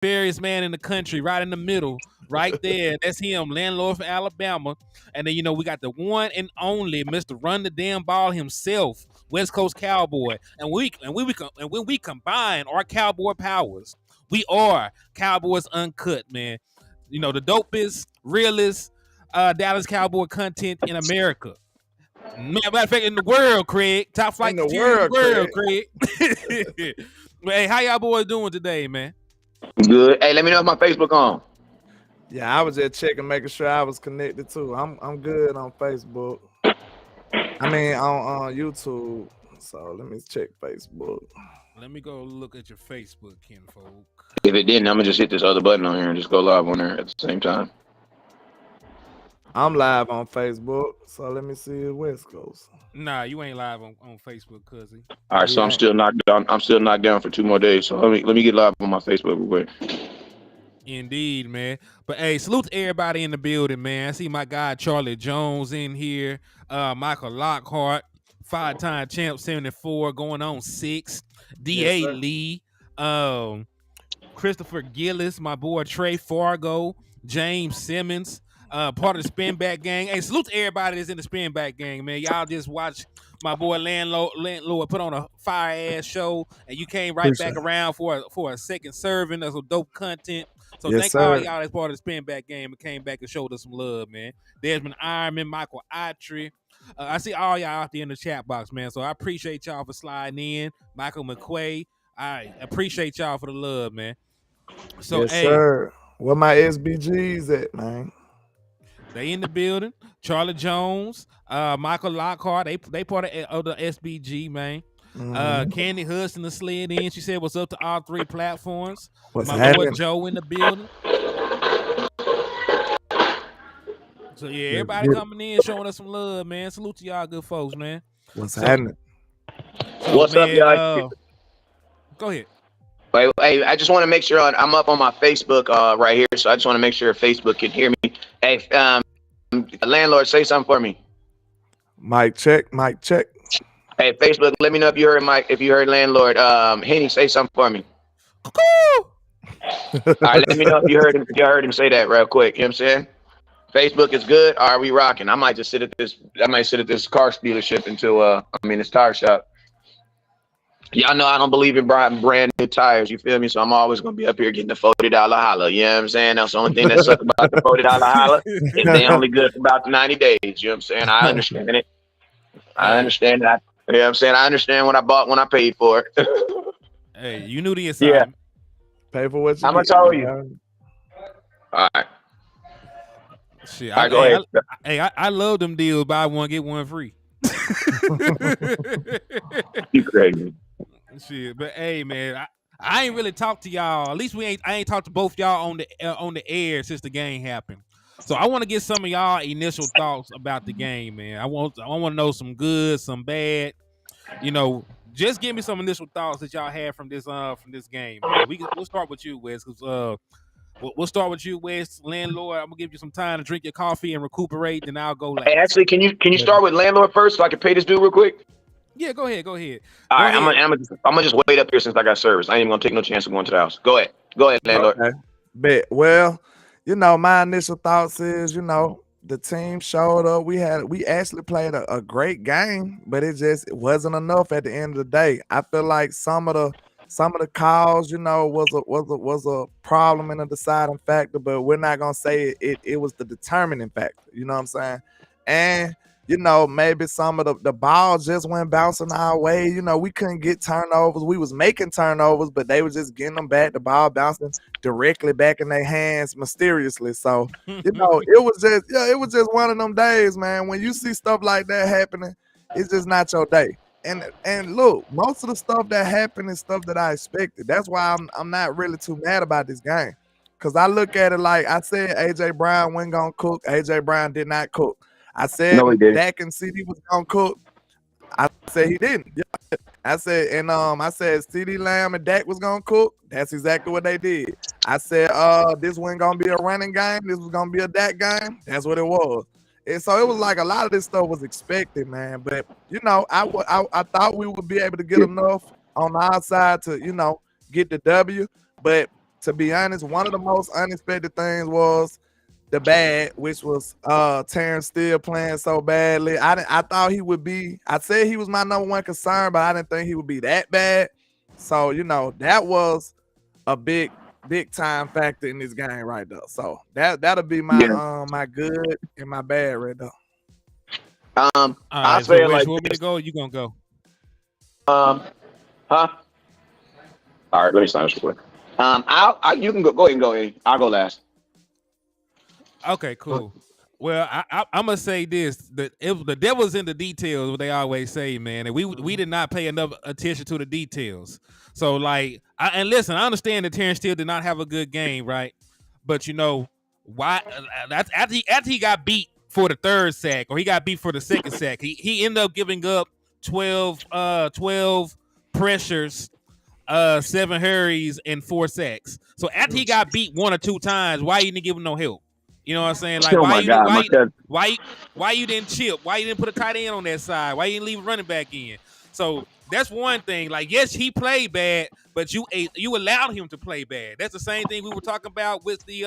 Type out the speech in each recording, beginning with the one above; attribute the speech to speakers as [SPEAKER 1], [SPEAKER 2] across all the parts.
[SPEAKER 1] fairest man in the country, right in the middle, right there. That's him, landlord from Alabama. And then we got the one and only Mr. Run the Damn Ball himself, West Coast Cowboy. And when we combine our cowboy powers, we are Cowboys UnCut, man. The dopest, realest Dallas Cowboy content in America. Matter of fact, in the world, Craig. Top flight in the world, Craig. Hey, how y'all boys doing today, man?
[SPEAKER 2] Good. Hey, let me know if my Facebook on.
[SPEAKER 3] Yeah, I was just checking, making sure I was connected too. I'm good on Facebook. I mean on YouTube. So let me check Facebook.
[SPEAKER 1] Let me go look at your Facebook, kinfolk.
[SPEAKER 2] If it didn't, I'm gonna just hit this other button on here and just go live on there at the same time.
[SPEAKER 3] I'm live on Facebook, so let me see if West Coast.
[SPEAKER 1] Nah, you ain't live on Facebook, cousin.
[SPEAKER 2] All right, so I'm still knocked down. I'm still knocked down for 2 more days. So let me get live on my Facebook real quick.
[SPEAKER 1] Indeed, man. But hey, salute to everybody in the building, man. I see my guy Charlie Jones in here. Michael Lockhart, 5-time champ, 74, going on 6. D.A. Lee, Christopher Gillis, my boy Trey Fargo, James Simmons, part of the Spin Back Gang. Hey, salute to everybody that's in the Spin Back Gang, man. Y'all just watch my boy LandLord put on a fire ass show, and you came right back around for a second serving of some dope content. So thank all y'all that's part of the Spin Back Game and came back and showed us some love, man. Desmond Ironman, Michael Autry. I see all y'all out there in the chat box, man. So I appreciate y'all for sliding in. Michael McQuay, I appreciate y'all for the love, man. So
[SPEAKER 3] yes, sir. Where my SBGs at, man?
[SPEAKER 1] They in the building. Charlie Jones, Michael Lockhart, they part of the SBG, man. Candy Hudson slid in. She said, "What's up to all 3 platforms?" My boy Joe in the building. So yeah, everybody coming in, showing us some love, man. Salute to y'all, good folks, man.
[SPEAKER 3] What's happening?
[SPEAKER 2] What's up, y'all?
[SPEAKER 1] Go ahead.
[SPEAKER 2] Wait, hey, I just want to make sure I'm up on my Facebook right here. So I just want to make sure Facebook can hear me. Hey, landlord, say something for me.
[SPEAKER 3] Mic check, mic check.
[SPEAKER 2] Hey, Facebook, let me know if you heard Mike. If you heard landlord, Henny, say something for me. All right, let me know if you heard him. If you heard him say that real quick. You know what I'm saying? Facebook is good. Are we rocking? I might just sit at this. I might sit at this car dealership until this tire shop. Y'all know I don't believe in brand new tires. You feel me? So I'm always gonna be up here getting the $40 holla. You know what I'm saying? That's the only thing that sucks about the $40 holla. Is they only good for about 90 days. You know what I'm saying? I understand it. I understand that. You know what I'm saying? I understand what I bought when I paid for it.
[SPEAKER 1] Hey, you knew the assignment.
[SPEAKER 3] Yeah. Pay for what you
[SPEAKER 2] How much owe you? All right.
[SPEAKER 1] Shit,
[SPEAKER 2] all right, go
[SPEAKER 1] ahead. I love them deals. Buy one, get one free.
[SPEAKER 2] You crazy.
[SPEAKER 1] Shit, but hey, man, I ain't really talked to y'all. At least I ain't talked to both y'all on the air since the game happened. So I want to get some of y'all initial thoughts about the game, man. I want to know some good, some bad. Just give me some initial thoughts that y'all had from this game. Man. We'll start with you, Wes. We'll start with you, Wes. Landlord, I'm gonna give you some time to drink your coffee and recuperate. Then I'll go.
[SPEAKER 2] Hey, actually, can you start with landlord first so I can pay this dude real quick?
[SPEAKER 1] Yeah, go ahead. All
[SPEAKER 2] right, I'm gonna just wait up here since I got service. I ain't even gonna take no chance of going to the house. Go ahead, landlord.
[SPEAKER 3] Okay. Bet. Well, my initial thoughts is, the team showed up. We actually played a great game, but it wasn't enough at the end of the day. I feel like some of the calls, was a problem and a deciding factor, but we're not gonna say it was the determining factor. You know what I'm saying? And maybe some of the balls just went bouncing our way. We couldn't get turnovers. We was making turnovers, but they were just getting them back. The ball bouncing directly back in their hands mysteriously. So, it was just one of them days, man. When you see stuff like that happening, it's just not your day. And look, most of the stuff that happened is stuff that I expected. That's why I'm not really too mad about this game. Because I look at it like I said A.J. Brown wasn't going to cook. A.J. Brown did not cook. I said Dak and CD was gonna cook. I said he didn't. I said CD Lamb and Dak was gonna cook. That's exactly what they did. I said this wasn't gonna be a running game. This was gonna be a Dak game. That's what it was. And so it was like a lot of this stuff was expected, man. But I thought we would be able to get enough on our side to get the W. But to be honest, one of the most unexpected things was the bad, which was Terrence Steele playing so badly. I thought he would be. I said he was my number one concern, but I didn't think he would be that bad. So that was a big time factor in this game right there. So that'll be my my good and my bad right there.
[SPEAKER 1] All right, so Wes, you want me to go or you gonna go?
[SPEAKER 2] Huh? All right, let me sign this real quick. You can go ahead and go in. I'll go last.
[SPEAKER 1] Okay, cool. Well, I'm gonna say this: the devil's in the details. What they always say, man. And we did not pay enough attention to the details. So, like, and listen, I understand that Terrence Steele did not have a good game, right? But why? After he got beat for the third sack, or he got beat for the second sack, he ended up giving up 12 pressures, 7 hurries, and 4 sacks. So after he got beat 1 or 2 times, why you didn't give him no help? You know what I'm saying? Like, why you didn't chip? Why you didn't put a tight end on that side? Why you didn't leave a running back in? So that's one thing. Like, yes, he played bad, but you allowed him to play bad. That's the same thing we were talking about with the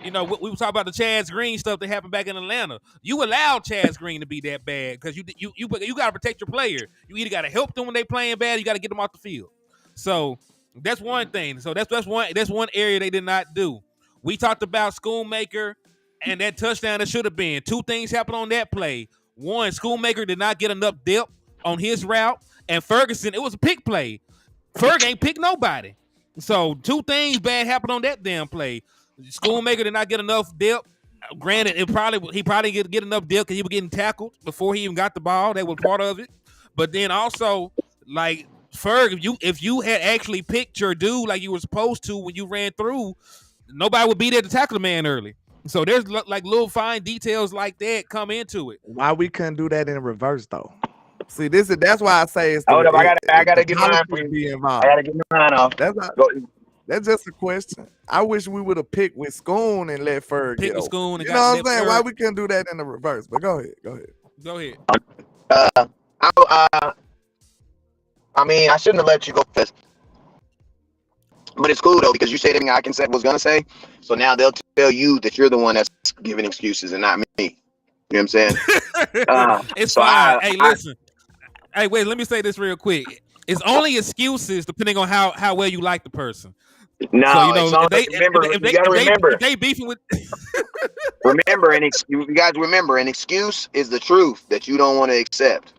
[SPEAKER 1] we were talking about the Chaz Green stuff that happened back in Atlanta. You allowed Chaz Green to be that bad because you got to protect your player. You either got to help them when they playing bad, or you got to get them off the field. So that's one thing. So that's one area they did not do. We talked about Schoonmaker and that touchdown that should have been. 2 things happened on that play. One, Schoonmaker did not get enough depth on his route, and Ferguson, it was a pick play. Ferg ain't picked nobody. So 2 things bad happened on that damn play. Schoonmaker did not get enough depth. Granted, he probably get enough depth because he was getting tackled before he even got the ball. That was part of it. But then also, like, Ferg, if you had actually picked your dude like you were supposed to when you ran through, nobody would be there to tackle the man early. So there's like little fine details like that come into it.
[SPEAKER 3] Why we couldn't do that in reverse though? See, that's why I say it's.
[SPEAKER 2] Hold up, I gotta get mine for you. I gotta get mine off.
[SPEAKER 3] That's just a question. I wish we would have picked with Schoon and let Ferg
[SPEAKER 1] pick
[SPEAKER 3] with
[SPEAKER 1] Schoon. And
[SPEAKER 3] you know what I'm saying? Why we couldn't do that in the reverse? But go ahead.
[SPEAKER 2] I mean, I shouldn't have let you go first. But it's cool though, because you said everything I was gonna say. So now they'll tell you that you're the one that's giving excuses and not me. You know what I'm saying?
[SPEAKER 1] It's fine. Hey, listen. Hey, wait. Let me say this real quick. It's only excuses depending on how well you like the person.
[SPEAKER 2] No,
[SPEAKER 1] so,
[SPEAKER 2] if
[SPEAKER 1] they beefing with.
[SPEAKER 2] Remember, you guys remember, an excuse is the truth that you don't want to accept.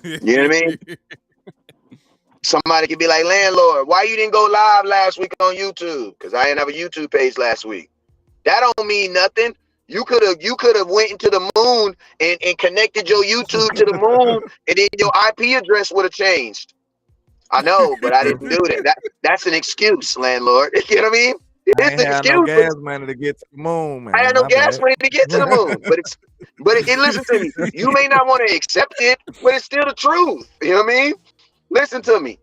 [SPEAKER 2] You know what I mean? Somebody could be like, "Landlord, why you didn't go live last week on YouTube?" Because I didn't have a YouTube page last week. That don't mean nothing. You could have went into the moon and connected your YouTube to the moon, and then your IP address would have changed. I know, but I didn't do that. That's an excuse, landlord. You know what I mean?
[SPEAKER 3] It's an excuse. No gas money to get to the moon, man.
[SPEAKER 2] I had no gas money to get to the moon, but listen to me. You may not want to accept it, but it's still the truth. You know what I mean? Listen to me.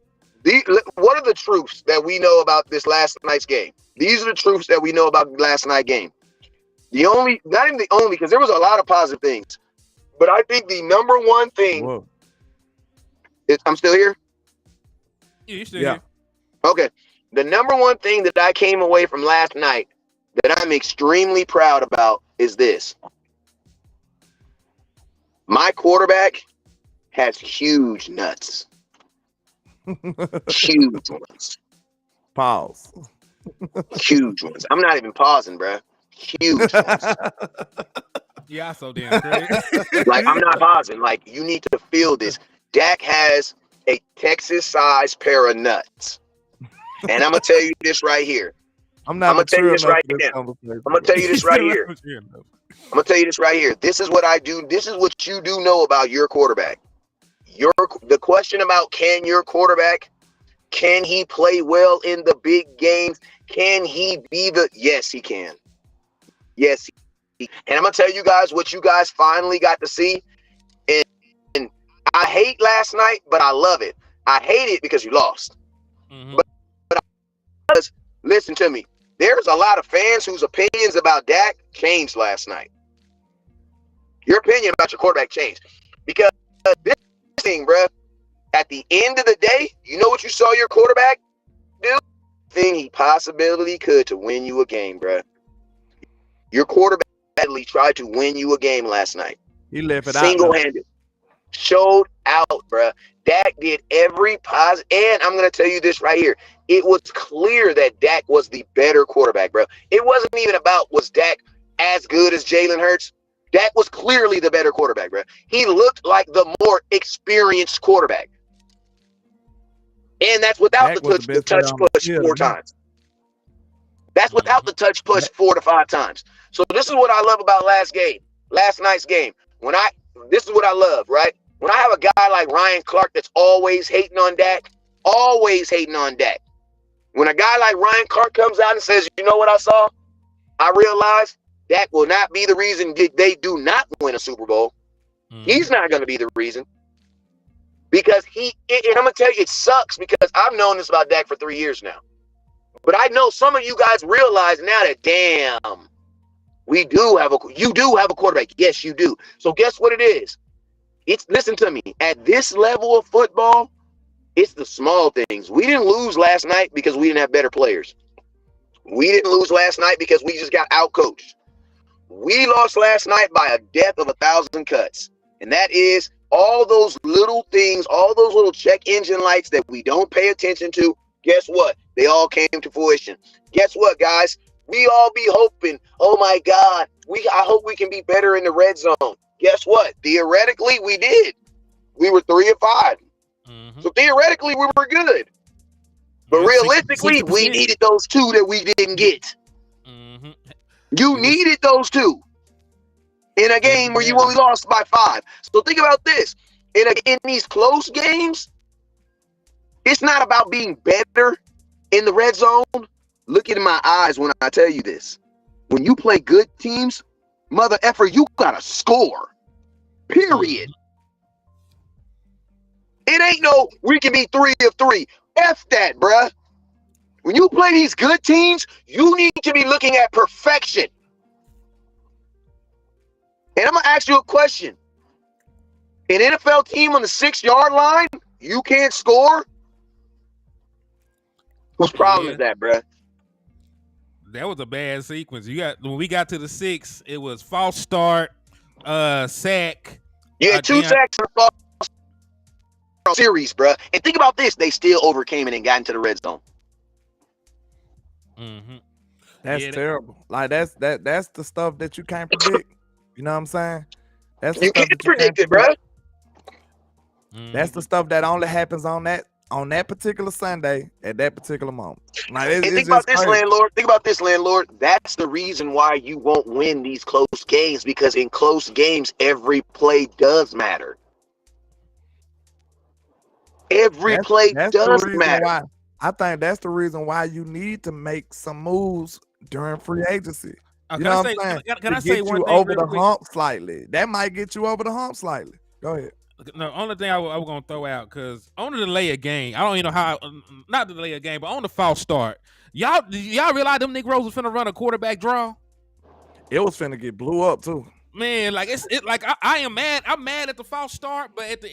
[SPEAKER 2] What are the truths that we know about this last night's game? These are the truths that we know about last night's game. Not even the only, because there was a lot of positive things, but I think the number one thing is, I'm still here?
[SPEAKER 1] Yeah, you're still here.
[SPEAKER 2] Okay. The number one thing that I came away from last night that I'm extremely proud about is this. My quarterback has huge nuts. Huge ones.
[SPEAKER 3] Pause.
[SPEAKER 2] Huge ones. I'm not even pausing, bro. Huge ones.
[SPEAKER 1] Yeah, so damn great.
[SPEAKER 2] Like, I'm not pausing. Like, you need to feel this. Dak has a Texas-sized pair of nuts. And I'm going to tell you this right here. I'm going to tell you this right here. I'm going to tell you this right here. I'm going to tell you this right here. This is what I do. This is what you do know about your quarterback. The question about can he play well in the big games? Can he be yes, he can. Yes. And I'm going to tell you guys what you guys finally got to see. And I hate last night, but I love it. I hate it because you lost. Mm-hmm. But listen to me. There's a lot of fans whose opinions about Dak changed last night. Your opinion about your quarterback changed. Because this thing, bro, at the end of the day, you know what you saw your quarterback do? everything he possibly could to win you a game, bro. Your quarterback tried to win you a game last night.
[SPEAKER 3] He left it
[SPEAKER 2] single-handed. Showed out, bro. Dak did every positive. And I'm going to tell you this right here. It was clear that Dak was the better quarterback, bro. It wasn't even about was Dak as good as Jalen Hurts. Dak was clearly the better quarterback, bro. He looked like the more experienced quarterback. And that's without the touch push 4 times. That's without the touch push 4 to 5 times. So this is what I love about last night's game. This is what I love, right? When I have a guy like Ryan Clark that's always hating on Dak. When a guy like Ryan Clark comes out and says, you know what I saw? I realized Dak will not be the reason they do not win a Super Bowl. He's not going to be the reason. Because and I'm going to tell you, it sucks because I've known this about Dak for 3 years now. But I know some of you guys realize now that, damn, you do have a quarterback. Yes, you do. So guess what it is? Listen to me. At this level of football, it's the small things. We didn't lose last night because we didn't have better players. We didn't lose last night because we just got outcoached. We lost last night by a death of 1,000 cuts. And that is all those little things, all those little check engine lights that we don't pay attention to. Guess what? They all came to fruition. Guess what, guys? We all be hoping, oh my God, I hope we can be better in the red zone. Guess what? Theoretically, we did. We were 3 of 5. So theoretically, we were good. But realistically, 60%. We needed those 2 that we didn't get. You needed those 2 in a game where you only lost by 5. So think about this. In these close games, it's not about being better in the red zone. Look in my eyes when I tell you this. When you play good teams, mother effer, you gotta score. Period. It ain't no we can be 3 of 3. F that, bruh. When you play these good teams, you need to be looking at perfection. And I'm gonna ask you a question. An NFL team on the 6-yard line, you can't score? Whose problem is that, bruh?
[SPEAKER 1] That was a bad sequence. When we got to the 6, it was false start, sack.
[SPEAKER 2] You had 2 sacks in a false series, bruh. And think about this: they still overcame it and got into the red zone.
[SPEAKER 3] That's terrible. Like that's the stuff that you can't predict. You know what I'm saying? That's the
[SPEAKER 2] you
[SPEAKER 3] stuff
[SPEAKER 2] can't predict it, bruh.
[SPEAKER 3] That's the stuff that only happens on that particular Sunday at that particular moment. Like,
[SPEAKER 2] think about this, landlord. Think about this, landlord. That's the reason why you won't win these close games, because in close games, every play does matter. Every play does matter.
[SPEAKER 3] I think that's the reason why you need to make some moves during free agency. You know what I'm saying?
[SPEAKER 1] Can I say one thing
[SPEAKER 3] over the hump slightly? That might get you over the hump slightly. Go ahead.
[SPEAKER 1] The only thing I was going to throw out, because on the delay of game, I don't even know how, not the delay of game, but on the false start, y'all realize them Negroes was finna run a quarterback draw?
[SPEAKER 3] It was finna get blew up too.
[SPEAKER 1] Man, like I am mad. I'm mad at the false start, but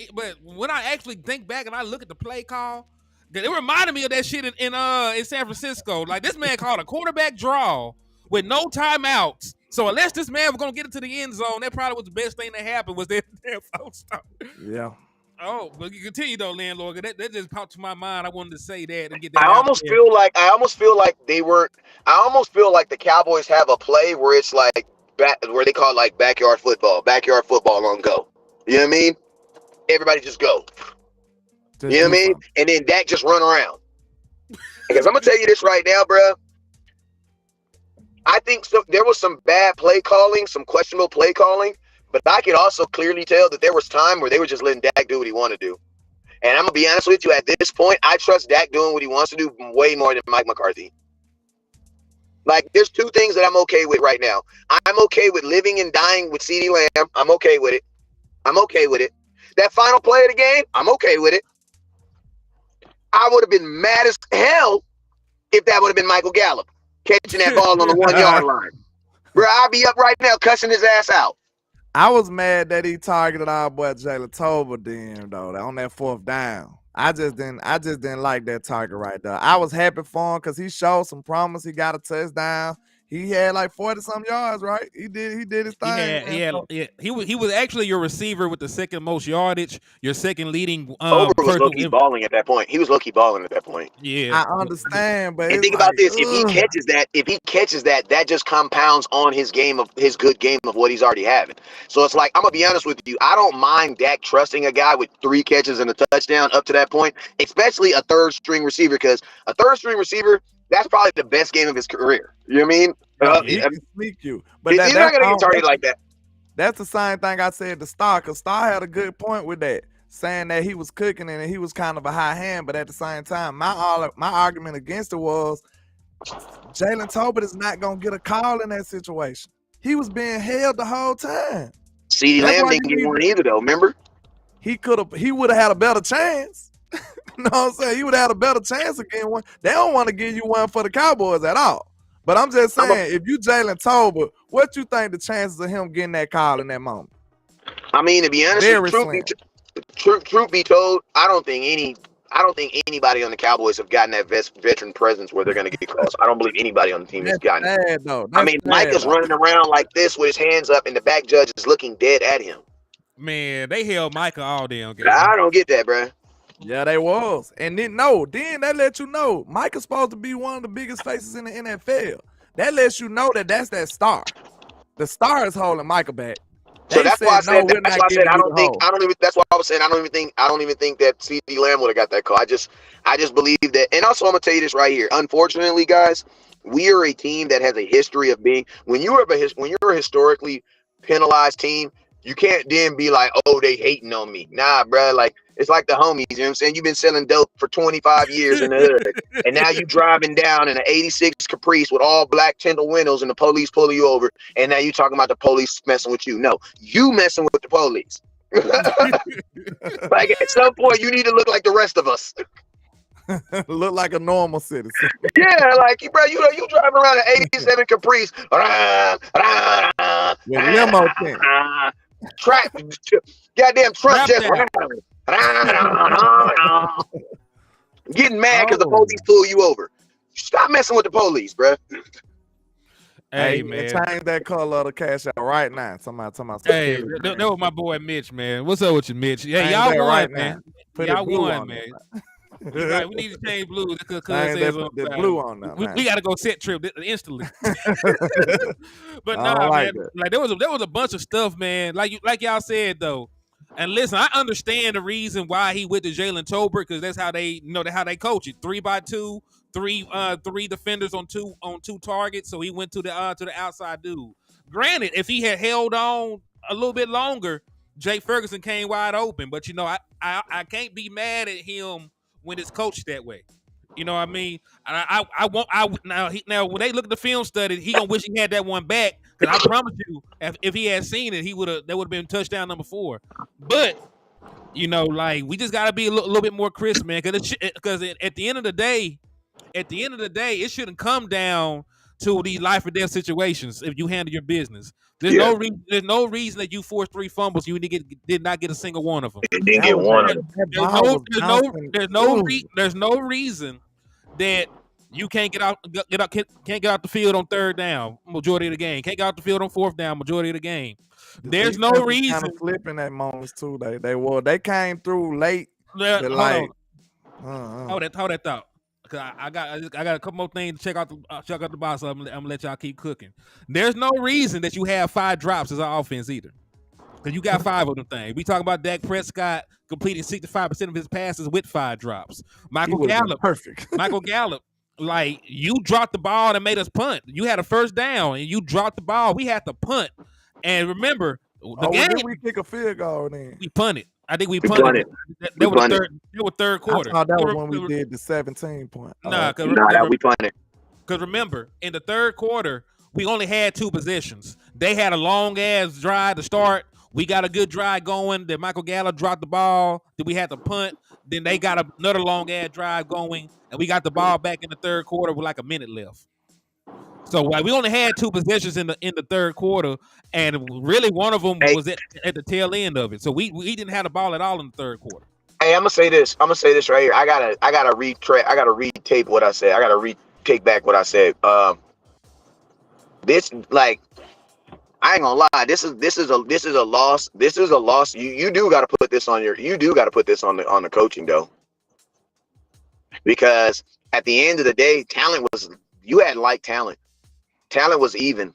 [SPEAKER 1] when I actually think back and I look at the play call, it reminded me of that shit in San Francisco. Like, this man called a quarterback draw with no timeouts. So unless this man was gonna get into the end zone, that probably was the best thing that happened was that false start.
[SPEAKER 3] Yeah.
[SPEAKER 1] Oh, but you continue though, landlord. That just popped to my mind. I wanted to say that and get that.
[SPEAKER 2] I almost feel like they weren't. I almost feel like the Cowboys have a play where it's like where they call it like backyard football on go. You know what I mean? Everybody just go. You know what I mean? And then Dak just run around. Because I'm gonna tell you this right now, bro. I think there was some bad play calling, some questionable play calling, but I could also clearly tell that there was time where they were just letting Dak do what he wanted to do. And I'm going to be honest with you, at this point, I trust Dak doing what he wants to do way more than Mike McCarthy. Like, there's 2 things that I'm okay with right now. I'm okay with living and dying with CeeDee Lamb. I'm okay with it. That final play of the game, I'm okay with it. I would have been mad as hell if that would have been Michael Gallup catching that ball on the 1-yard line. Bro, I'll be up right now cussing his ass out.
[SPEAKER 3] I was mad that he targeted our boy Jalen Tolbert then, though, on that 4th down. I just didn't like that target right there. I was happy for him because he showed some promise. He got a touchdown. He had like 40-some yards, right? He did his thing.
[SPEAKER 1] He was actually your receiver with the second most yardage, your second leading
[SPEAKER 2] Tober was
[SPEAKER 1] first.
[SPEAKER 2] low-key balling at that point. He was low-key balling at that point.
[SPEAKER 1] Yeah,
[SPEAKER 3] I understand, but
[SPEAKER 2] And think about this: if he catches that, that just compounds on his good game of what he's already having. So it's like, I'm gonna be honest with you, I don't mind Dak trusting a guy with 3 catches and a touchdown up to that point, especially a third string receiver, because a third string receiver, that's probably the best game of his career. You know what I mean?
[SPEAKER 3] He can sneak you, but
[SPEAKER 2] he's not gonna get targeted like that.
[SPEAKER 3] That's the same thing I said to Star, because Star had a good point with that, saying that he was cooking and he was kind of a high hand, but at the same time, my argument against it was Jalen Tolbert is not gonna get a call in that situation. He was being held the whole time.
[SPEAKER 2] CeeDee Lamb didn't get one either, though. Remember?
[SPEAKER 3] He would have had a better chance. You know what I'm saying? He would have had a better chance of getting one. They don't want to give you one for the Cowboys at all. But I'm just saying, if you Jalen Tolbert, what you think the chances of him getting that call in that moment?
[SPEAKER 2] I mean, to be honest, truth be told, I don't think anybody on the Cowboys have gotten that veteran presence where they're going to get calls. I don't believe anybody on the team has gotten it. I mean, Mike is running around like this with his hands up, and the back judge is looking dead at him.
[SPEAKER 1] Man, they held Micah all damn game.
[SPEAKER 2] I don't get that, bro.
[SPEAKER 3] Yeah, they was. And then they let you know Mike is supposed to be one of the biggest faces in the NFL. That lets you know that's that star. The star is holding Micah back.
[SPEAKER 2] So that's why I said I don't even think that CeeDee Lamb would have got that call. I just believe that. And also, I'm gonna tell you this right here. Unfortunately, guys, we are a team that has a history of being when you're a historically penalized team, you can't then be like, oh, they hating on me. Nah, bro. Like, it's like the homies, you know what I'm saying? You've been selling dope for 25 years in the hood, and now you driving down in an 86 Caprice with all black tinted windows and the police pulling you over, and now you talking about the police messing with you. No, you messing with the police. Like, at some point, you need to look like the rest of us.
[SPEAKER 3] Look like a normal citizen.
[SPEAKER 2] Yeah, like, bro, you driving around an 87 Caprice.
[SPEAKER 3] With limo thing.
[SPEAKER 2] Goddamn Trump just getting mad because the police pull you over. Stop messing with the police, bro.
[SPEAKER 1] Hey, man,
[SPEAKER 3] change that color of the cash out right now. Somebody.
[SPEAKER 1] Hey, that was my boy Mitch, man. What's up with you, Mitch? Yeah, y'all won, right, man. Y'all won, man. Right, we need to change blue because
[SPEAKER 3] the blue on now.
[SPEAKER 1] We got to go set trip instantly. But nah, man. Like there was a bunch of stuff, man. Like y'all said though. And listen, I understand the reason why he went to Jalen Tolbert because that's how they coach it. 3x2, three defenders on two targets. So he went to the outside dude. Granted, if he had held on a little bit longer, Jake Ferguson came wide open. But I can't be mad at him when it's coached that way. You know what I mean? Now when they look at the film study, he gonna wish he had that one back. Because I promise you, if he had seen it, that would have been touchdown number 4. But we just gotta be a little bit more crisp, man. Because at the end of the day, it shouldn't come down to these life or death situations if you handle your business. There's no reason that you forced 3 fumbles. You did not get a single one of them.
[SPEAKER 2] Didn't get one of them.
[SPEAKER 1] There's no reason that you can't get out the field on 3rd down majority of the game. Can't get out the field on 4th down majority of the game. There's no reason.
[SPEAKER 3] Kind of flipping at moments too. They came through late.
[SPEAKER 1] Hold that thought. Cause I got a couple more things to check out the box. So I'm gonna let y'all keep cooking. There's no reason that you have 5 drops as our offense either. Cause you got 5 of them things. We talk about Dak Prescott completing 65% of his passes with 5 drops. Michael Gallup, like you dropped the ball and made us punt. You had a 1st down and you dropped the ball. We had to punt. And remember,
[SPEAKER 3] did we kick a field goal then?
[SPEAKER 1] We punted. I think we punted. That was 3rd quarter.
[SPEAKER 3] I thought that was when we did the 17 point.
[SPEAKER 2] We punted.
[SPEAKER 1] Because remember, in the 3rd quarter, we only had 2 possessions. They had a long ass drive to start. We got a good drive going. Then Michael Gallup dropped the ball. Then we had to punt. Then they got another long ass drive going, and we got the ball back in the 3rd quarter with like a minute left. So we only had 2 possessions in the 3rd quarter, and really one of them was at the tail end of it. So we didn't have the ball at all in the 3rd quarter.
[SPEAKER 2] Hey, I'm gonna say this. I'm gonna say this right here. I gotta retape what I said. I gotta take back what I said. This like I ain't gonna lie. This is a loss. This is a loss. You do gotta put this on the coaching though, because at the end of the day, you had like talent. Talent was even.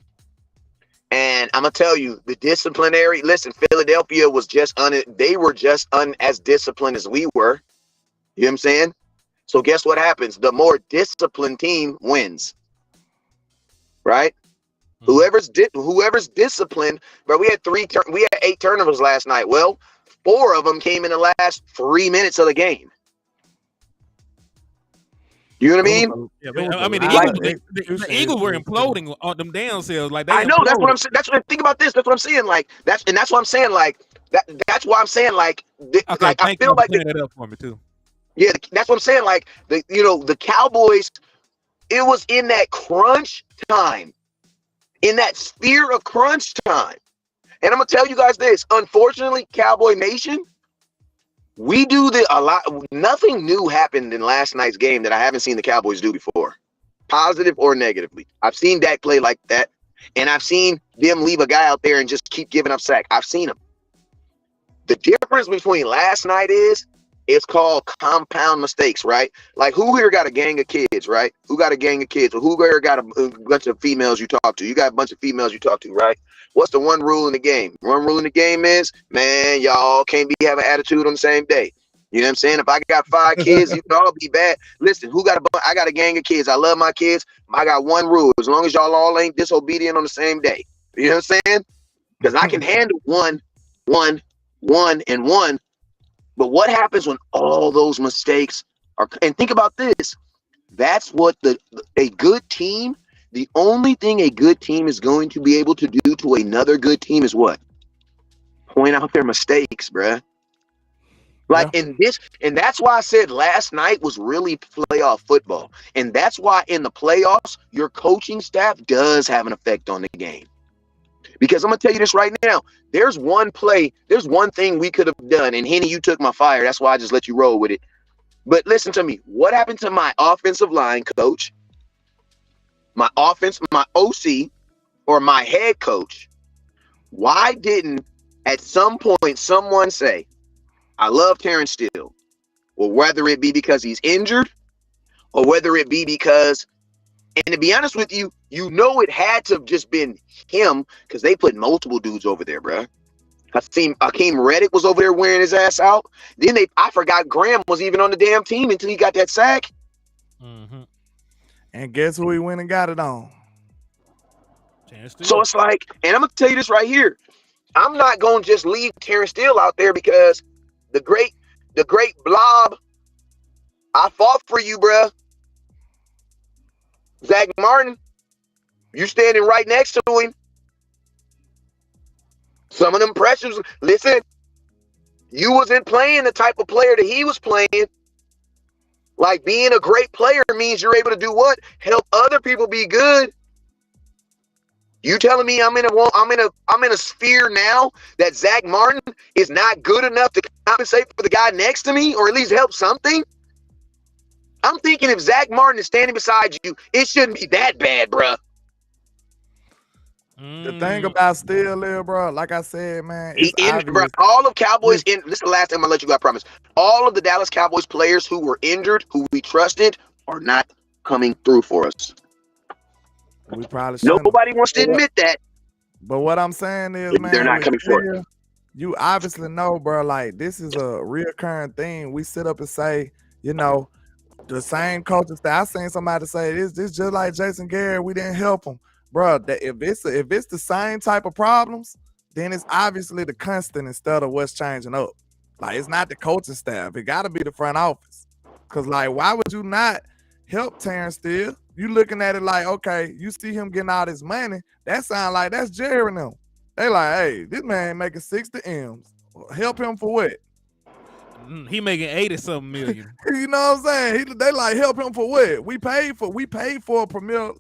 [SPEAKER 2] And I'm gonna tell you, the disciplinary. Listen, Philadelphia was they were just as disciplined as we were. You know what I'm saying? So guess what happens? The more disciplined team wins, right? Mm-hmm. Whoever's disciplined. But we had 8 turnovers last night. Well, 4 of them came in the last 3 minutes of the game. You know what I mean?
[SPEAKER 1] Yeah, I mean, the Eagles were imploding on them down cells. Like
[SPEAKER 2] I know imploded. That's what I'm saying. That's what think about this. That's what I'm saying. Like that's what I'm saying. Like that's why I'm saying like.
[SPEAKER 1] Okay,
[SPEAKER 2] like I feel like
[SPEAKER 1] that up for me too.
[SPEAKER 2] Yeah, that's what I'm saying. Like the Cowboys, it was in that crunch time, in that sphere of crunch time, and I'm gonna tell you guys this. Unfortunately, Cowboy Nation, we do a lot. Nothing new happened in last night's game that I haven't seen the Cowboys do before, positive or negatively. I've seen Dak play like that, and I've seen them leave a guy out there and just keep giving up sack. I've seen them. The difference between last night is it's called compound mistakes, right? Like who here got a gang of kids, right? Who got a gang of kids? Or who here got a bunch of females you talk to? You got a bunch of females you talk to, right? What's the one rule in the game? One rule in the game is, man, y'all can't be having attitude on the same day. You know what I'm saying? If I got 5 kids, you can all be bad. Listen, I got a gang of kids. I love my kids. I got one rule. As long as y'all all ain't disobedient on the same day. You know what I'm saying? Because I can handle one, and one. But what happens when all those mistakes are? And think about this. That's what a good team. The only thing a good team is going to be able to do to another good team is what? Point out their mistakes, bruh. Like in this, and that's why I said last night was really playoff football. And that's why in the playoffs, your coaching staff does have an effect on the game. Because I'm going to tell you this right now. There's one thing we could have done. And Henny, you took my fire. That's why I just let you roll with it. But listen to me. What happened to my offensive line coach, my OC, or my head coach? Why didn't at some point someone say, I love Terrence Steele? Well, whether it be because he's injured or whether it be because, and to be honest with you, it had to have just been him because they put multiple dudes over there, bro. I seen Akeem Reddick was over there wearing his ass out. Then I forgot Graham was even on the damn team until he got that sack.
[SPEAKER 3] Mm-hmm. And guess who he went and got it on?
[SPEAKER 2] So it's like, and I'm going to tell you this right here. I'm not going to just leave Terrence Steele out there because the great Blob, I fought for you, bro. Zach Martin, you standing right next to him. Some of them pressures, listen, you wasn't playing the type of player that he was playing. Like being a great player means you're able to do what? Help other people be good. You telling me I'm in a sphere now that Zach Martin is not good enough to compensate for the guy next to me or at least help something? I'm thinking if Zach Martin is standing beside you, it shouldn't be that bad, bro.
[SPEAKER 3] The thing about Steele, bro, like I said, man, it's obvious.
[SPEAKER 2] Bro, all of Cowboys, this is the last time I let you go, I promise. All of the Dallas Cowboys players who were injured, who we trusted, are not coming through for us.
[SPEAKER 3] We probably shouldn't.
[SPEAKER 2] Nobody wants to admit that.
[SPEAKER 3] But what I'm saying is, man,
[SPEAKER 2] they're not coming for it.
[SPEAKER 3] You obviously know, bro, like this is a reoccurring thing. We sit up and say, the same coaching staff. I seen somebody say this just like Jason Garrett, we didn't help him. Bro, if it's the same type of problems, then it's obviously the constant instead of what's changing up. Like, it's not the coaching staff. It got to be the front office. Because, like, why would you not help Terrence Steele? You looking at it like, okay, you see him getting all this money. That sound like that's Jerry and them. They like, hey, this man making 60 M's. Help him for what?
[SPEAKER 1] He making 80-something million.
[SPEAKER 3] You know what I'm saying? They like, help him for what? We paid for a premier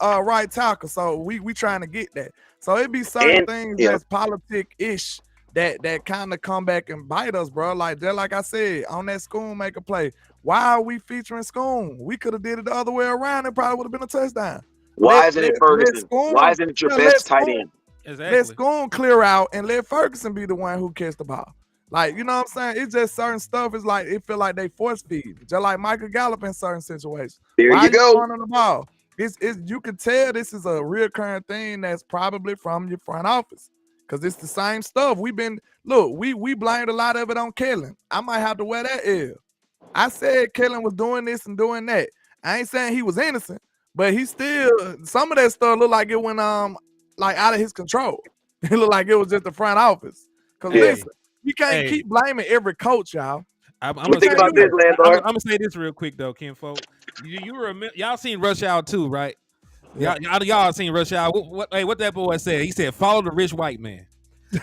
[SPEAKER 3] right tackle, so we trying to get that. So it be certain things that's politic-ish that kind of come back and bite us, bro. Like just like I said, on that Schoon make a play. Why are we featuring Schoon? We could have did it the other way around. It probably would have been a touchdown.
[SPEAKER 2] Why isn't it Ferguson? Why isn't it your best tight end?
[SPEAKER 1] Exactly.
[SPEAKER 3] Let Schoon clear out and let Ferguson be the one who catch the ball. Like, you know what I'm saying? It's just certain stuff. It's like it feel like they force feed, just like Michael Gallup in certain situations.
[SPEAKER 2] There
[SPEAKER 3] Why
[SPEAKER 2] you go.
[SPEAKER 3] On the ball? It's you can tell this is a recurring thing that's probably from your front office, because it's the same stuff. We blamed a lot of it on Kellen. I might have to wear that L. I said Kellen was doing this and doing that. I ain't saying he was innocent, but he still, some of that stuff looked like it went like out of his control. It looked like it was just the front office. Because listen, you can't keep blaming every coach, y'all.
[SPEAKER 1] I'm gonna
[SPEAKER 2] think about this, LandLord.
[SPEAKER 1] I'm gonna say this real quick though, Kinfolk. You remember, y'all seen Rush Hour 2, right?
[SPEAKER 3] Yeah.
[SPEAKER 1] Y'all seen Rush Hour. What that boy said? He said, "Follow the rich white man."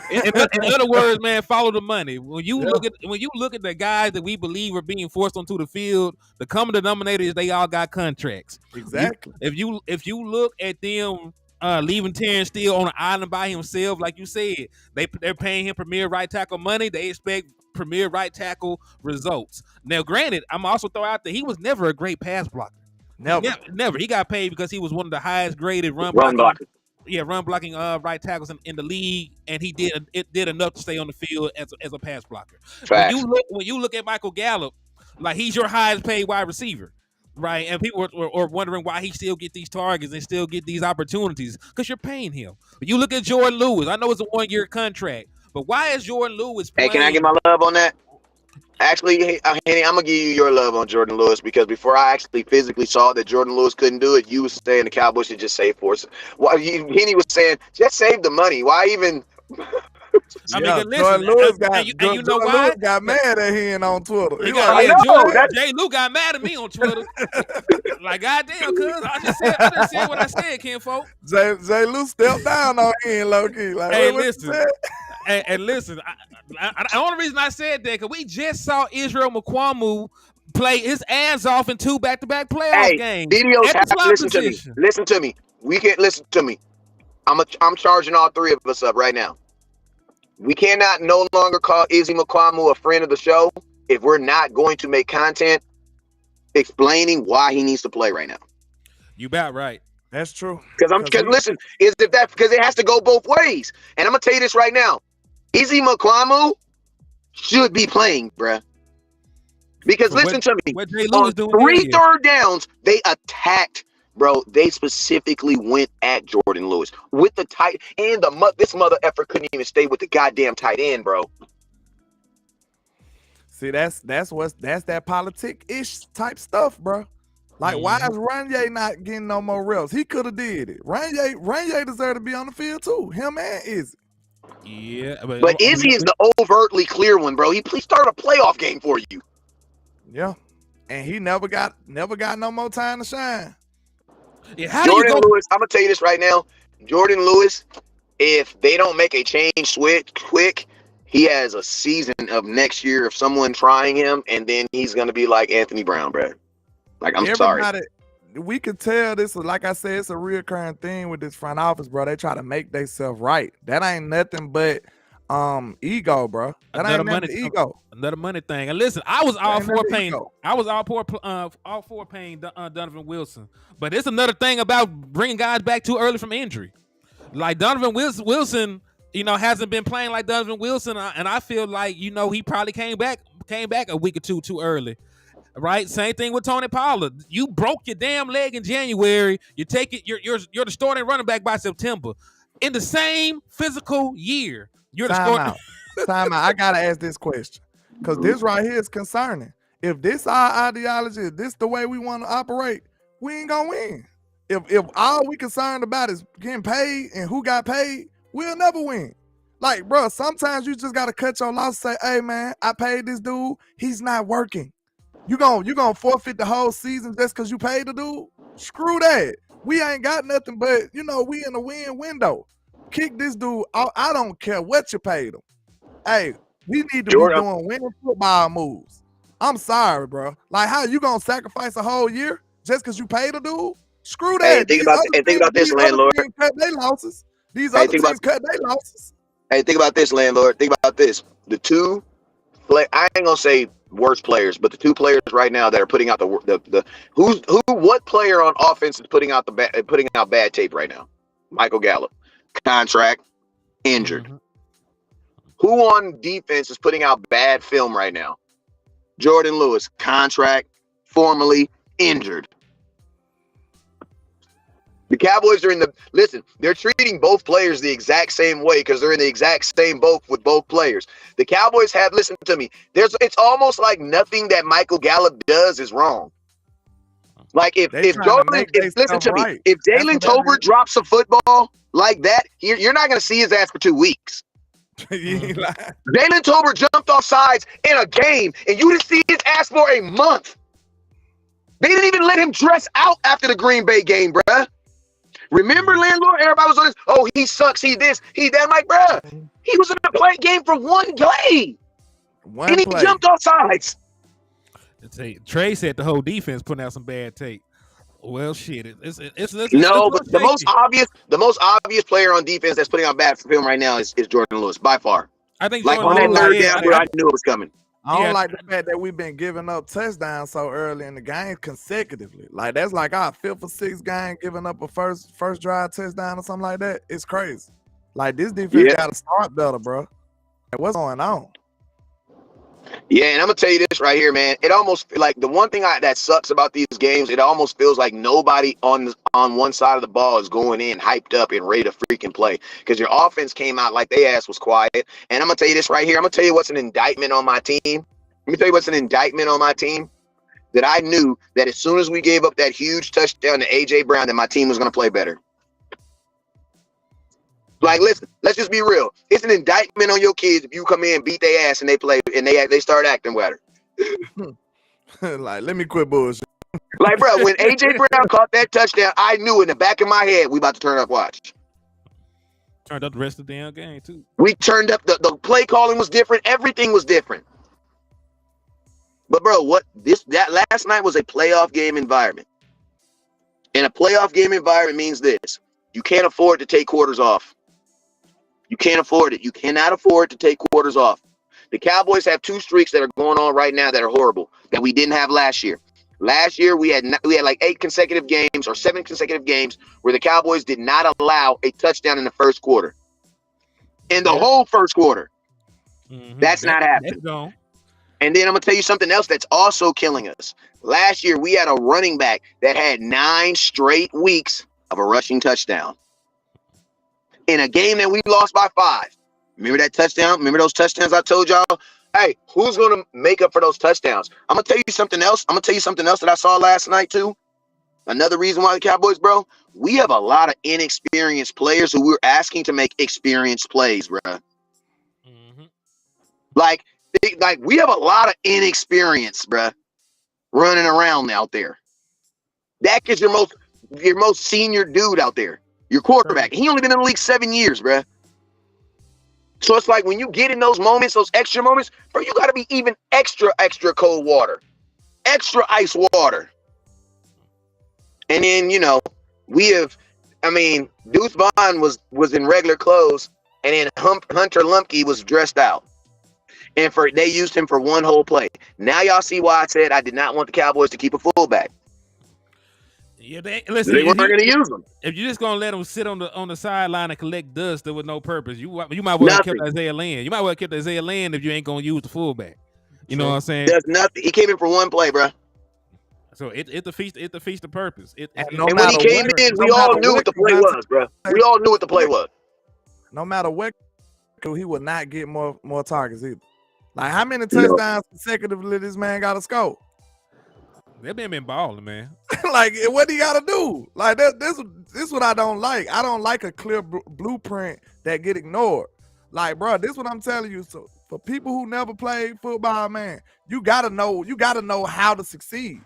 [SPEAKER 1] In other words, man, follow the money. When you look at the guys that we believe are being forced onto the field, the common denominator is they all got contracts.
[SPEAKER 3] Exactly.
[SPEAKER 1] If you look at them leaving Terrence Steele on an island by himself, like you said, they're paying him premier right tackle money. They expect premier right tackle results. Now, granted, I'm also throw out that he was never a great pass blocker. Never. He got paid because he was one of the highest graded run blocking right tackles in the league, and he did enough to stay on the field as a pass blocker. When you look at Michael Gallup, like he's your highest paid wide receiver, right? And people are wondering why he still get these targets and still get these opportunities, because you're paying him. But you look at Jordan Lewis. I know it's a 1-year contract, but why is Jordan Lewis playing?
[SPEAKER 2] Hey, can I get my love on that? Actually, Henny, I'm gonna give you your love on Jordan Lewis, because before I actually physically saw that Jordan Lewis couldn't do it, you was saying the Cowboys should just save for it. Henny was saying just save the money. Why even?
[SPEAKER 1] I mean, listen,
[SPEAKER 3] Jordan Lewis
[SPEAKER 1] you know why?
[SPEAKER 3] Lewis got mad at him on Twitter.
[SPEAKER 1] Jay Lou got mad at me on Twitter. Like, goddamn, cuz I just said what I said, Kinfolk.
[SPEAKER 3] Jay Lou stepped down on him, low key. Like,
[SPEAKER 1] hey, listen. And listen, the only reason I said that because we just saw Israel Mukuamu play his ass off in 2 back-to-back playoff games.
[SPEAKER 2] Videos have to listen to me. Listen to me. We can't listen to me. I'm charging all 3 of us up right now. We cannot no longer call Izzy Mukuamu a friend of the show if we're not going to make content explaining why he needs to play right now.
[SPEAKER 1] You about right.
[SPEAKER 3] That's true.
[SPEAKER 2] Because listen, because it has to go both ways. And I'm gonna tell you this right now. Izzy Mukuamu should be playing, bruh. Because listen to me. On 3 third downs, they attacked, bro. They specifically went at Jordan Lewis with the tight end. This mother effer couldn't even stay with the goddamn tight end, bro.
[SPEAKER 3] See, that's that politic-ish type stuff, bro. Like, why is Ranye not getting no more reps? He could have did it. Ranye deserved to be on the field too. Him and Izzy.
[SPEAKER 1] Yeah,
[SPEAKER 2] but Izzy is the overtly clear one, bro. He started a playoff game for you.
[SPEAKER 3] Yeah, and he never got no more time to shine.
[SPEAKER 1] Yeah,
[SPEAKER 2] Jordan Lewis, I'm gonna tell you this right now. Jordan Lewis, if they don't make a change switch quick, he has a season of next year of someone trying him, and then he's gonna be like Anthony Brown, bro. Like, I'm sorry.
[SPEAKER 3] We could tell this, like I said, it's a reoccurring thing with this front office, bro. They try to make themselves right. That ain't nothing but ego, bro. That ain't nothing ego.
[SPEAKER 1] Another money thing. And listen, I was all for paying. I was all for paying Donovan Wilson. But it's another thing about bringing guys back too early from injury. Like Donovan Wilson, hasn't been playing like Donovan Wilson, and I feel like he probably came back a week or two too early. Right, same thing with Tony Pollard. You broke your damn leg in January. You take it. You're the starting running back by September. In the same physical year, you're the starting.
[SPEAKER 3] Time out. I gotta ask this question because this right here is concerning. If this our ideology, if this the way we want to operate, we ain't gonna win. If all we concerned about is getting paid and who got paid, we'll never win. Like, bro, sometimes you just gotta cut your loss. Say, hey man, I paid this dude. He's not working. You gonna forfeit the whole season just because you paid the dude? Screw that. We ain't got nothing but, we in the win window. Kick this dude out. I don't care what you paid him. Hey, we need to be doing winning football moves. I'm sorry, bro. Like, how you gonna sacrifice a whole year just because you paid a dude? Screw that.
[SPEAKER 2] Hey, think about this, LandLord.
[SPEAKER 3] Cut their losses. These other teams cut their losses.
[SPEAKER 2] Hey, think about this, landlord. Think about this. The two I ain't gonna say worst players, but the two players right now that are putting out what player on offense is putting out bad tape right now? Michael Gallup, contract, injured.
[SPEAKER 1] Mm-hmm.
[SPEAKER 2] Who on defense is putting out bad film right now? Jordan Lewis, contract, formerly injured. The Cowboys are they're treating both players the exact same way because they're in the exact same boat with both players. The Cowboys listen to me, it's almost like nothing that Michael Gallup does is wrong. Like if Jalen Tolbert drops a football like that, you're not going to see his ass for 2 weeks. Jalen Tolbert jumped off sides in a game, and you didn't see his ass for a month. They didn't even let him dress out after the Green Bay game, bruh. Remember, landlord? Everybody was on this. Oh, he sucks. He this. He that. I'm like, bruh, he was in the game for one play. And he jumped off sides.
[SPEAKER 1] Trey said the whole defense putting out some bad tape. Well, shit. But
[SPEAKER 2] the most obvious player on defense that's putting out bad film right now is Jordan Lewis by far.
[SPEAKER 1] I think
[SPEAKER 2] like on that third down where I knew it was coming.
[SPEAKER 3] I don't like the fact that we've been giving up touchdowns so early in the game consecutively. Like that's like our 5th or 6th game giving up a first drive touchdown or something like that. It's crazy. Like this defense got to start better, bro. Like, what's going on?
[SPEAKER 2] Yeah, and I'm gonna tell you this right here, man. It almost like the one thing that sucks about these games. It almost feels like nobody on one side of the ball is going in hyped up and ready to freaking play because your offense came out like they ass was quiet. And I'm gonna tell you this right here. I'm gonna tell you what's an indictment on my team. Let me tell you what's an indictment on my team. That I knew that as soon as we gave up that huge touchdown to AJ Brown, that my team was gonna play better. Like, listen, let's just be real. It's an indictment on your kids if you come in, beat their ass, and they play and they start acting better.
[SPEAKER 3] Like, let me quit bullshit.
[SPEAKER 2] Like, bro, when AJ Brown caught that touchdown, I knew in the back of my head we about to turn up. Watch.
[SPEAKER 1] Turned up the rest of the damn game too.
[SPEAKER 2] We turned up the play calling was different. Everything was different. But bro, that last night was a playoff game environment. And a playoff game environment means this: you can't afford to take quarters off. You can't afford it. You cannot afford to take quarters off. The Cowboys have 2 streaks that are going on right now that are horrible that we didn't have last year. Last year we had like 8 consecutive games or 7 consecutive games where the Cowboys did not allow a touchdown in the first quarter. In the whole first quarter. Mm-hmm. That's not happening. And then I'm gonna tell you something else that's also killing us. Last year we had a running back that had 9 straight weeks of a rushing touchdown. In a game that we lost by 5. Remember that touchdown? Remember those touchdowns I told y'all? Hey, who's going to make up for those touchdowns? I'm going to tell you something else. That I saw last night, too. Another reason why the Cowboys, bro, we have a lot of inexperienced players who we're asking to make experienced plays, bro. Mm-hmm. Like we have a lot of inexperience, bro, running around out there. Dak is your most senior dude out there. Your quarterback. He only been in the league 7 years, bruh. So it's like when you get in those moments, those extra moments, bro, you got to be even extra cold water. Extra ice water. And then, Deuce Vaughn was in regular clothes, and then Hunter Lumpke was dressed out. And they used him for one whole play. Now y'all see why I said I did not want the Cowboys to keep a fullback.
[SPEAKER 1] Yeah,
[SPEAKER 2] they weren't going to use them.
[SPEAKER 1] If you're just going to let them sit on the sideline and collect dust, there was no purpose. You might well have kept Isaiah Land. You might well have kept Isaiah Land if you ain't going to use the fullback. You know what I'm saying?
[SPEAKER 2] There's nothing. He came in for one play, bro.
[SPEAKER 1] So it defeats the purpose.
[SPEAKER 2] And when he came in, we all knew what the play was, bro. We all knew what the play was.
[SPEAKER 3] No matter what, he would not get more targets either. Like, how many touchdowns consecutively this man got to score?
[SPEAKER 1] That man been balling, man.
[SPEAKER 3] Like, what do you got to do? Like, this is what I don't like. I don't like a clear blueprint that get ignored. Like, bro, this is what I'm telling you. So, for people who never played football, man, you got to know how to succeed.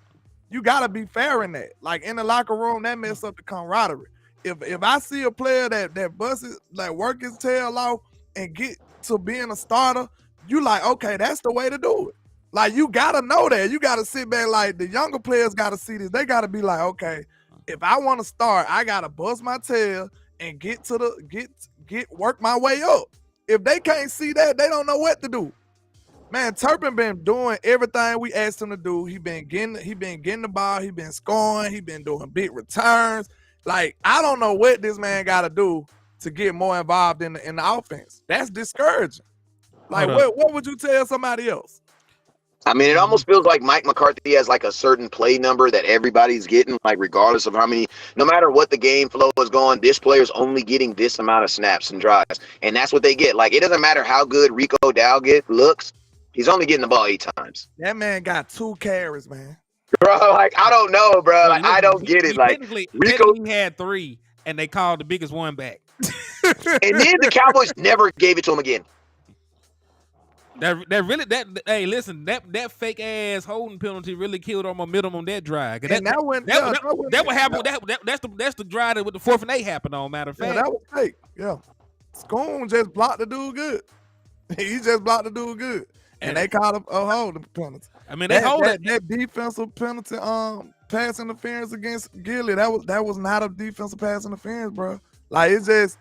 [SPEAKER 3] You got to be fair in that. Like, in the locker room, that mess up the camaraderie. If I see a player that busts, like, work his tail off and get to being a starter, you like, okay, that's the way to do it. Like, you got to know that. You got to sit back. Like, the younger players got to see this. They got to be like, okay, if I want to start, I got to bust my tail and work my way up. if they can't see that, they don't know what to do. Man, Turpin been doing everything we asked him to do. He been getting the ball. He been scoring. He been doing big returns. Like, I don't know what this man got to do to get more involved in the offense. That's discouraging. Like, what would you tell somebody else?
[SPEAKER 2] I mean, it almost feels like Mike McCarthy has like a certain play number that everybody's getting, like regardless of how many, no matter what the game flow is going, this player's only getting this amount of snaps and drives. And that's what they get. Like, it doesn't matter how good Rico Dow looks. He's only getting the ball 8 times.
[SPEAKER 3] That man got 2 carries, man.
[SPEAKER 2] Bro, like, I don't know, bro. Like, I don't get it. Like,
[SPEAKER 1] Rico had 3, and they called the biggest one back.
[SPEAKER 2] And then the Cowboys never gave it to him again.
[SPEAKER 1] Hey, listen, that fake ass holding penalty really killed our momentum on that drive.
[SPEAKER 3] And that what
[SPEAKER 1] happened. That's the drive that with the 4th and 8 happened on. Matter of fact,
[SPEAKER 3] that was fake. Yeah, Schoon just blocked the dude good. He just blocked the dude good. And they called him a holding penalty.
[SPEAKER 1] I mean, that
[SPEAKER 3] defensive penalty, pass interference against Gilly. That was not a defensive pass interference, bro. Like, it's just,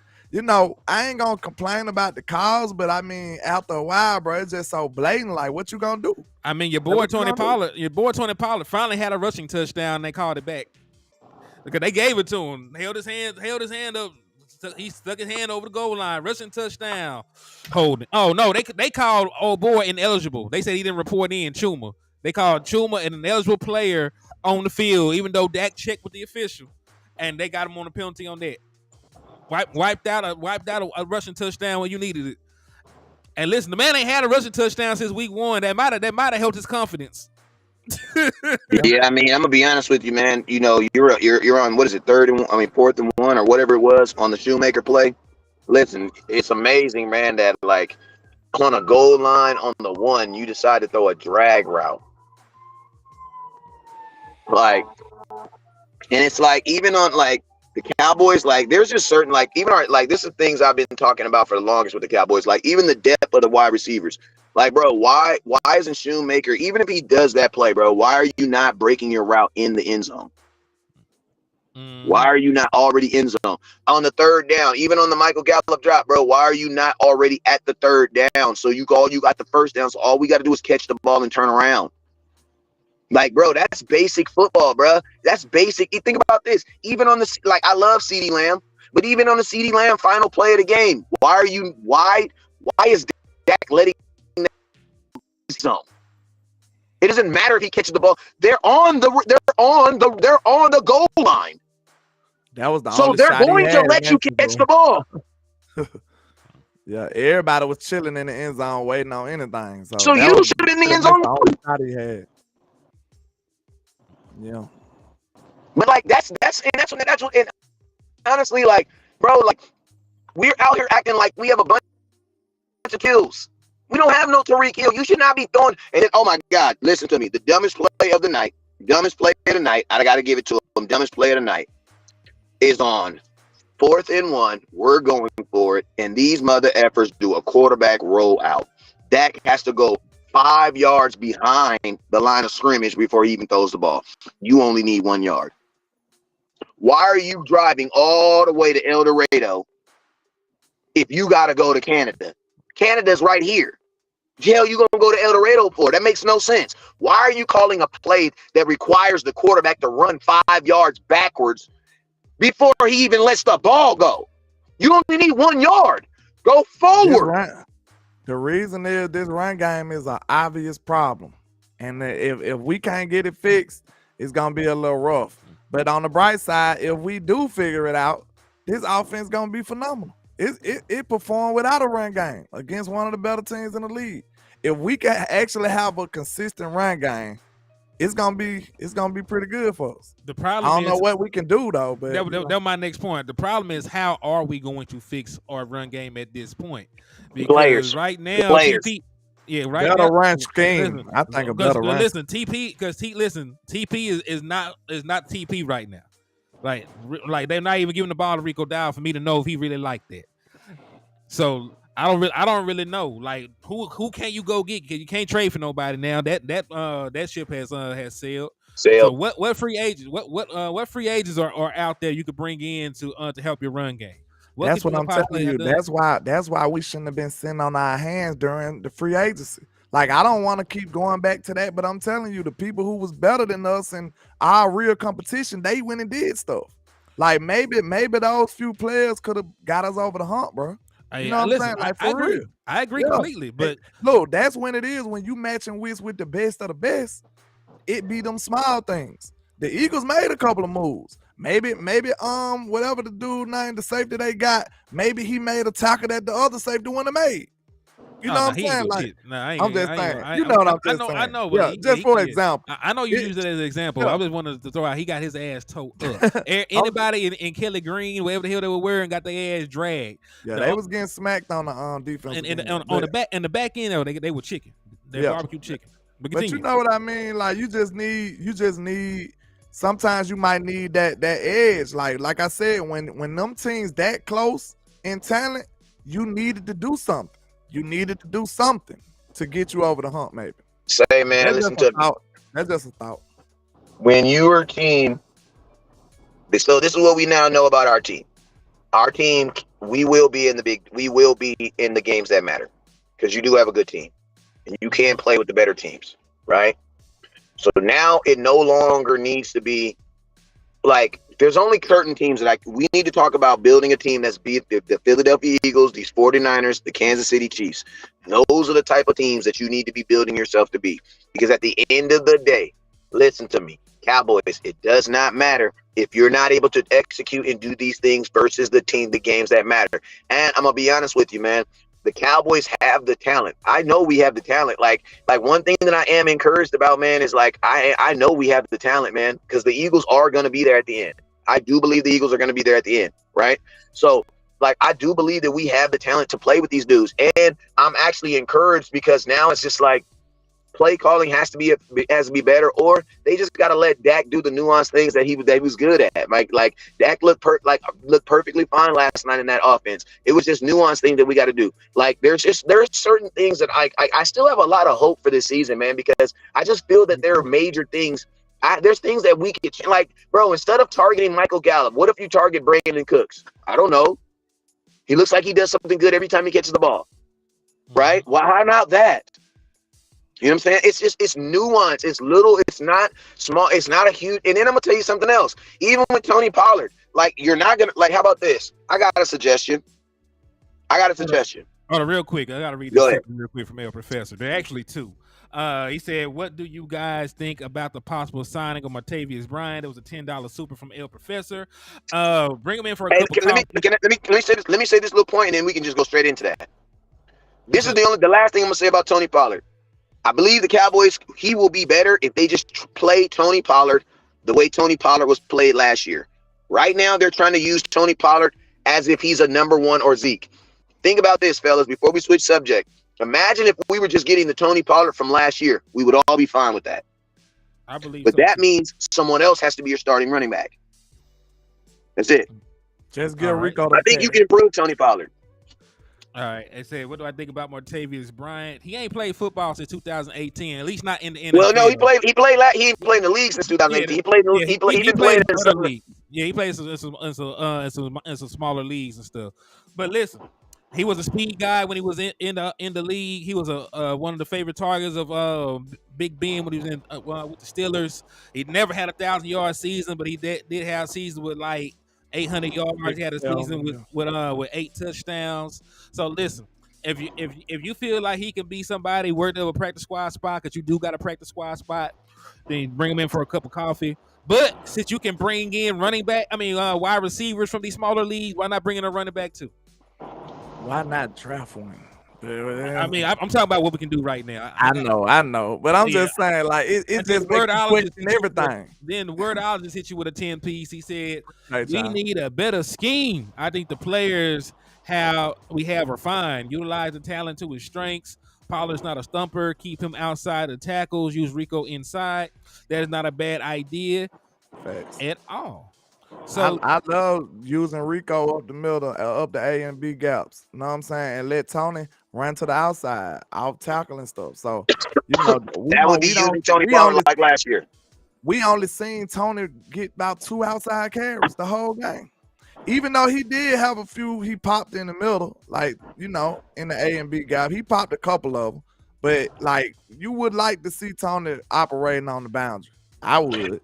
[SPEAKER 3] I ain't gonna complain about the calls, but I mean, after a while, bro, it's just so blatant. Like, what you gonna do?
[SPEAKER 1] I mean, your boy Tony Pollard finally had a rushing touchdown. And they called it back because they gave it to him. Held his hand up. He stuck his hand over the goal line. Rushing touchdown. Holding. Oh no, they called old boy ineligible. They said he didn't report in Chuma. They called Chuma an ineligible player on the field, even though Dak checked with the official, and they got him on a penalty on that. Wiped out a rushing touchdown when you needed it. And listen, the man ain't had a rushing touchdown since week 1. That might have helped his confidence.
[SPEAKER 2] Yeah, I mean, I'm gonna be honest with you, man. You're on, what is it, 4th and 1 or whatever it was on the Shoemaker play. Listen, it's amazing, man, that like on a goal line on the 1, you decide to throw a drag route. Like, and it's like, even on like the Cowboys, like there's just certain, like, even like this is things I've been talking about for the longest with the Cowboys, like even the depth of the wide receivers. Like, bro, why isn't Shoemaker, even if he does that play, bro, why are you not breaking your route in the end zone? Why are you not already in zone? On the 3rd down, even on the Michael Gallup drop, bro, why are you not already at the 3rd down? So you got the 1st down, so all we got to do is catch the ball and turn around. Like, bro, that's basic football, bro. That's basic. You think about this. Even on the, like, I love CeeDee Lamb, but even on the CeeDee Lamb final play of the game, why is Dak letting that zone? It doesn't matter if he catches the ball. They're on the goal line.
[SPEAKER 3] That was the
[SPEAKER 2] so
[SPEAKER 3] only
[SPEAKER 2] they're
[SPEAKER 3] shot
[SPEAKER 2] going to let you catch the ball.
[SPEAKER 3] Yeah, everybody was chilling in the end zone waiting on anything.
[SPEAKER 2] So you shoot in the end zone.
[SPEAKER 3] The only shot he had. Yeah.
[SPEAKER 2] But like that's what and honestly, like, bro, like we're out here acting like we have a bunch of kills. We don't have no Tariq Hill. You should not be throwing. And then, oh my God, listen to me. The dumbest play of the night. I got to give it to him. Dumbest play of the night is on 4th and 1. We're going for it. And these mother effers do a quarterback roll out. Dak has to go 5 yards behind the line of scrimmage before he even throws the ball. You only need 1 yard. Why are you driving all the way to El Dorado if you got to go to Canada? Canada's right here. Hell, you gonna go to El Dorado for? That makes no sense. Why are you calling a play that requires the quarterback to run 5 yards backwards before he even lets the ball go? You only need 1 yard. Go forward.
[SPEAKER 3] The reason is this run game is an obvious problem, and if we can't get it fixed, it's gonna be a little rough. But on the bright side, if we do figure it out, this offense gonna be phenomenal. It performed without a run game against one of the better teams in the league. If we can actually have a consistent run game, it's gonna be pretty good for us.
[SPEAKER 1] The problem
[SPEAKER 3] I don't know what we can do though, but
[SPEAKER 1] that's my next point. The problem is, how are we going to fix our run game at this point? Because
[SPEAKER 2] players.
[SPEAKER 1] Right now, TP,
[SPEAKER 3] better run scheme. I think a better run.
[SPEAKER 1] Listen, TP is not TP right now. Like they're not even giving the ball to Rico Dow for me to know if he really liked that. So I don't really know. Like who can you go get? Because you can't trade for nobody now. That ship has sailed. So what free agents? What free agents are out there you could bring in to help your run game?
[SPEAKER 3] That's what I'm telling you. That's why we shouldn't have been sitting on our hands during the free agency. Like, I don't want to keep going back to that, but I'm telling you, the people who was better than us and our real competition, they went and did stuff. Like, maybe those few players could have got us over the hump, bro. You know what I'm saying? Like, for real.
[SPEAKER 1] I agree completely. But
[SPEAKER 3] look, that's when it is. When you matching with the best of the best, it be them small things. The Eagles made a couple of moves. Maybe whatever the dude named the safety they got, maybe he made a tackle that the other safety wouldn't have made. You know what I'm saying? Like, I'm just saying. You know what I'm saying?
[SPEAKER 1] I know.
[SPEAKER 3] Yeah, just for example.
[SPEAKER 1] I know you use it as an example. I just wanted to throw out. He got his ass towed up. Anybody in Kelly Green, whatever the hell they were wearing, got their ass dragged.
[SPEAKER 3] Yeah, they was getting smacked on the defense.
[SPEAKER 1] On the back end, though, they were chicken. They're barbecue chicken. But
[SPEAKER 3] you know what I mean? Like, you just need. Sometimes you might need that edge. Like I said, when them teams that close in talent, you needed to do something. You needed to do something to get you over the hump, maybe.
[SPEAKER 2] Say, man, listen to me.
[SPEAKER 3] That's just a thought.
[SPEAKER 2] When your team, so this is what we now know about our team. Our team, we will be in the games that matter, because you do have a good team, and you can play with the better teams, right? So now it no longer needs to be like, there's only certain teams that we need to talk about building a team that's the Philadelphia Eagles, these 49ers, the Kansas City Chiefs. Those are the type of teams that you need to be building yourself to be. Because at the end of the day, listen to me, Cowboys, it does not matter if you're not able to execute and do these things versus the games that matter. And I'm going to be honest with you, man. The Cowboys have the talent. I know we have the talent. Like one thing that I am encouraged about, man, is like I know we have the talent, man, because the Eagles are going to be there at the end. I do believe the Eagles are going to be there at the end, right? So, like, I do believe that we have the talent to play with these dudes. And I'm actually encouraged because now it's just like play calling has to be better, or they just got to let Dak do the nuanced things that he was good at. Like Dak looked perfectly fine last night in that offense. It was just nuanced things that we got to do. Like, there's certain things that I still have a lot of hope for this season, man, because I just feel that there are major things. There's things that we could, like, bro, instead of targeting Michael Gallup, what if you target Brandon Cooks? I don't know. He looks like he does something good every time he catches the ball, right? Why not that? You know what I'm saying? It's nuance. It's little. It's not small. It's not a huge. And then I'm going to tell you something else. Even with Tony Pollard, like, you're not going to, like, how about this? I got a suggestion.
[SPEAKER 1] Hold on, real quick. I got to read this real quick from El Professor. There are actually two. He said, what do you guys think about the possible signing of Martavius Bryant? It was a $10 super from El Professor. Bring him in for a couple
[SPEAKER 2] let me say this little point, and then we can just go straight into that. This is the last thing I'm going to say about Tony Pollard. I believe the Cowboys, he will be better if they just play Tony Pollard the way Tony Pollard was played last year. Right now, they're trying to use Tony Pollard as if he's a number one or Zeke. Think about this, fellas, before we switch subject. Imagine if we were just getting the Tony Pollard from last year. We would all be fine with that.
[SPEAKER 1] I believe
[SPEAKER 2] But that means someone else has to be your starting running back. That's it.
[SPEAKER 3] Just give Rico.
[SPEAKER 2] I think you can improve Tony Pollard.
[SPEAKER 1] All right. They said, what do I think about Martavius Bryant? He ain't played football since 2018, at least not in the NFL.
[SPEAKER 2] Well, no, he played in the league since 2018. He played in the league.
[SPEAKER 1] Yeah, he played in some smaller leagues and stuff. But listen, he was a speed guy when he was in the league. He was one of the favorite targets of Big Ben when he was in with the Steelers. He never had a 1,000-yard season, but he did have seasons with like 800 yards. He had a season with 8 touchdowns. So listen, if you feel like he can be somebody worthy of a practice squad spot, because you do got a practice squad spot, then bring him in for a cup of coffee. But since you can bring in wide receivers from these smaller leagues, why not bring in a running back too?
[SPEAKER 3] Why not draft one?
[SPEAKER 1] I mean, I'm talking about what we can do right now.
[SPEAKER 3] I know, but I'm just saying, like, it's just question everything.
[SPEAKER 1] Then the wordologist hit you with a 10-piece. He said, we need a better scheme. I think the players we have are fine. Utilize the talent to his strengths. Pollard's not a stumper. Keep him outside the tackles. Use Rico inside. That is not a bad idea at all. So
[SPEAKER 3] I love using Rico up the middle, up the A and B gaps. You know what I'm saying? And let Tony run to the outside, out tackling stuff. So,
[SPEAKER 2] that would be using Tony Pollard like last year.
[SPEAKER 3] We only seen Tony get about 2 outside carries the whole game. even though he did have a few, he popped in the middle, like, you know, in the A and B gap. He popped a couple of them. But, like, you would like to see Tony operating on the boundary. I would.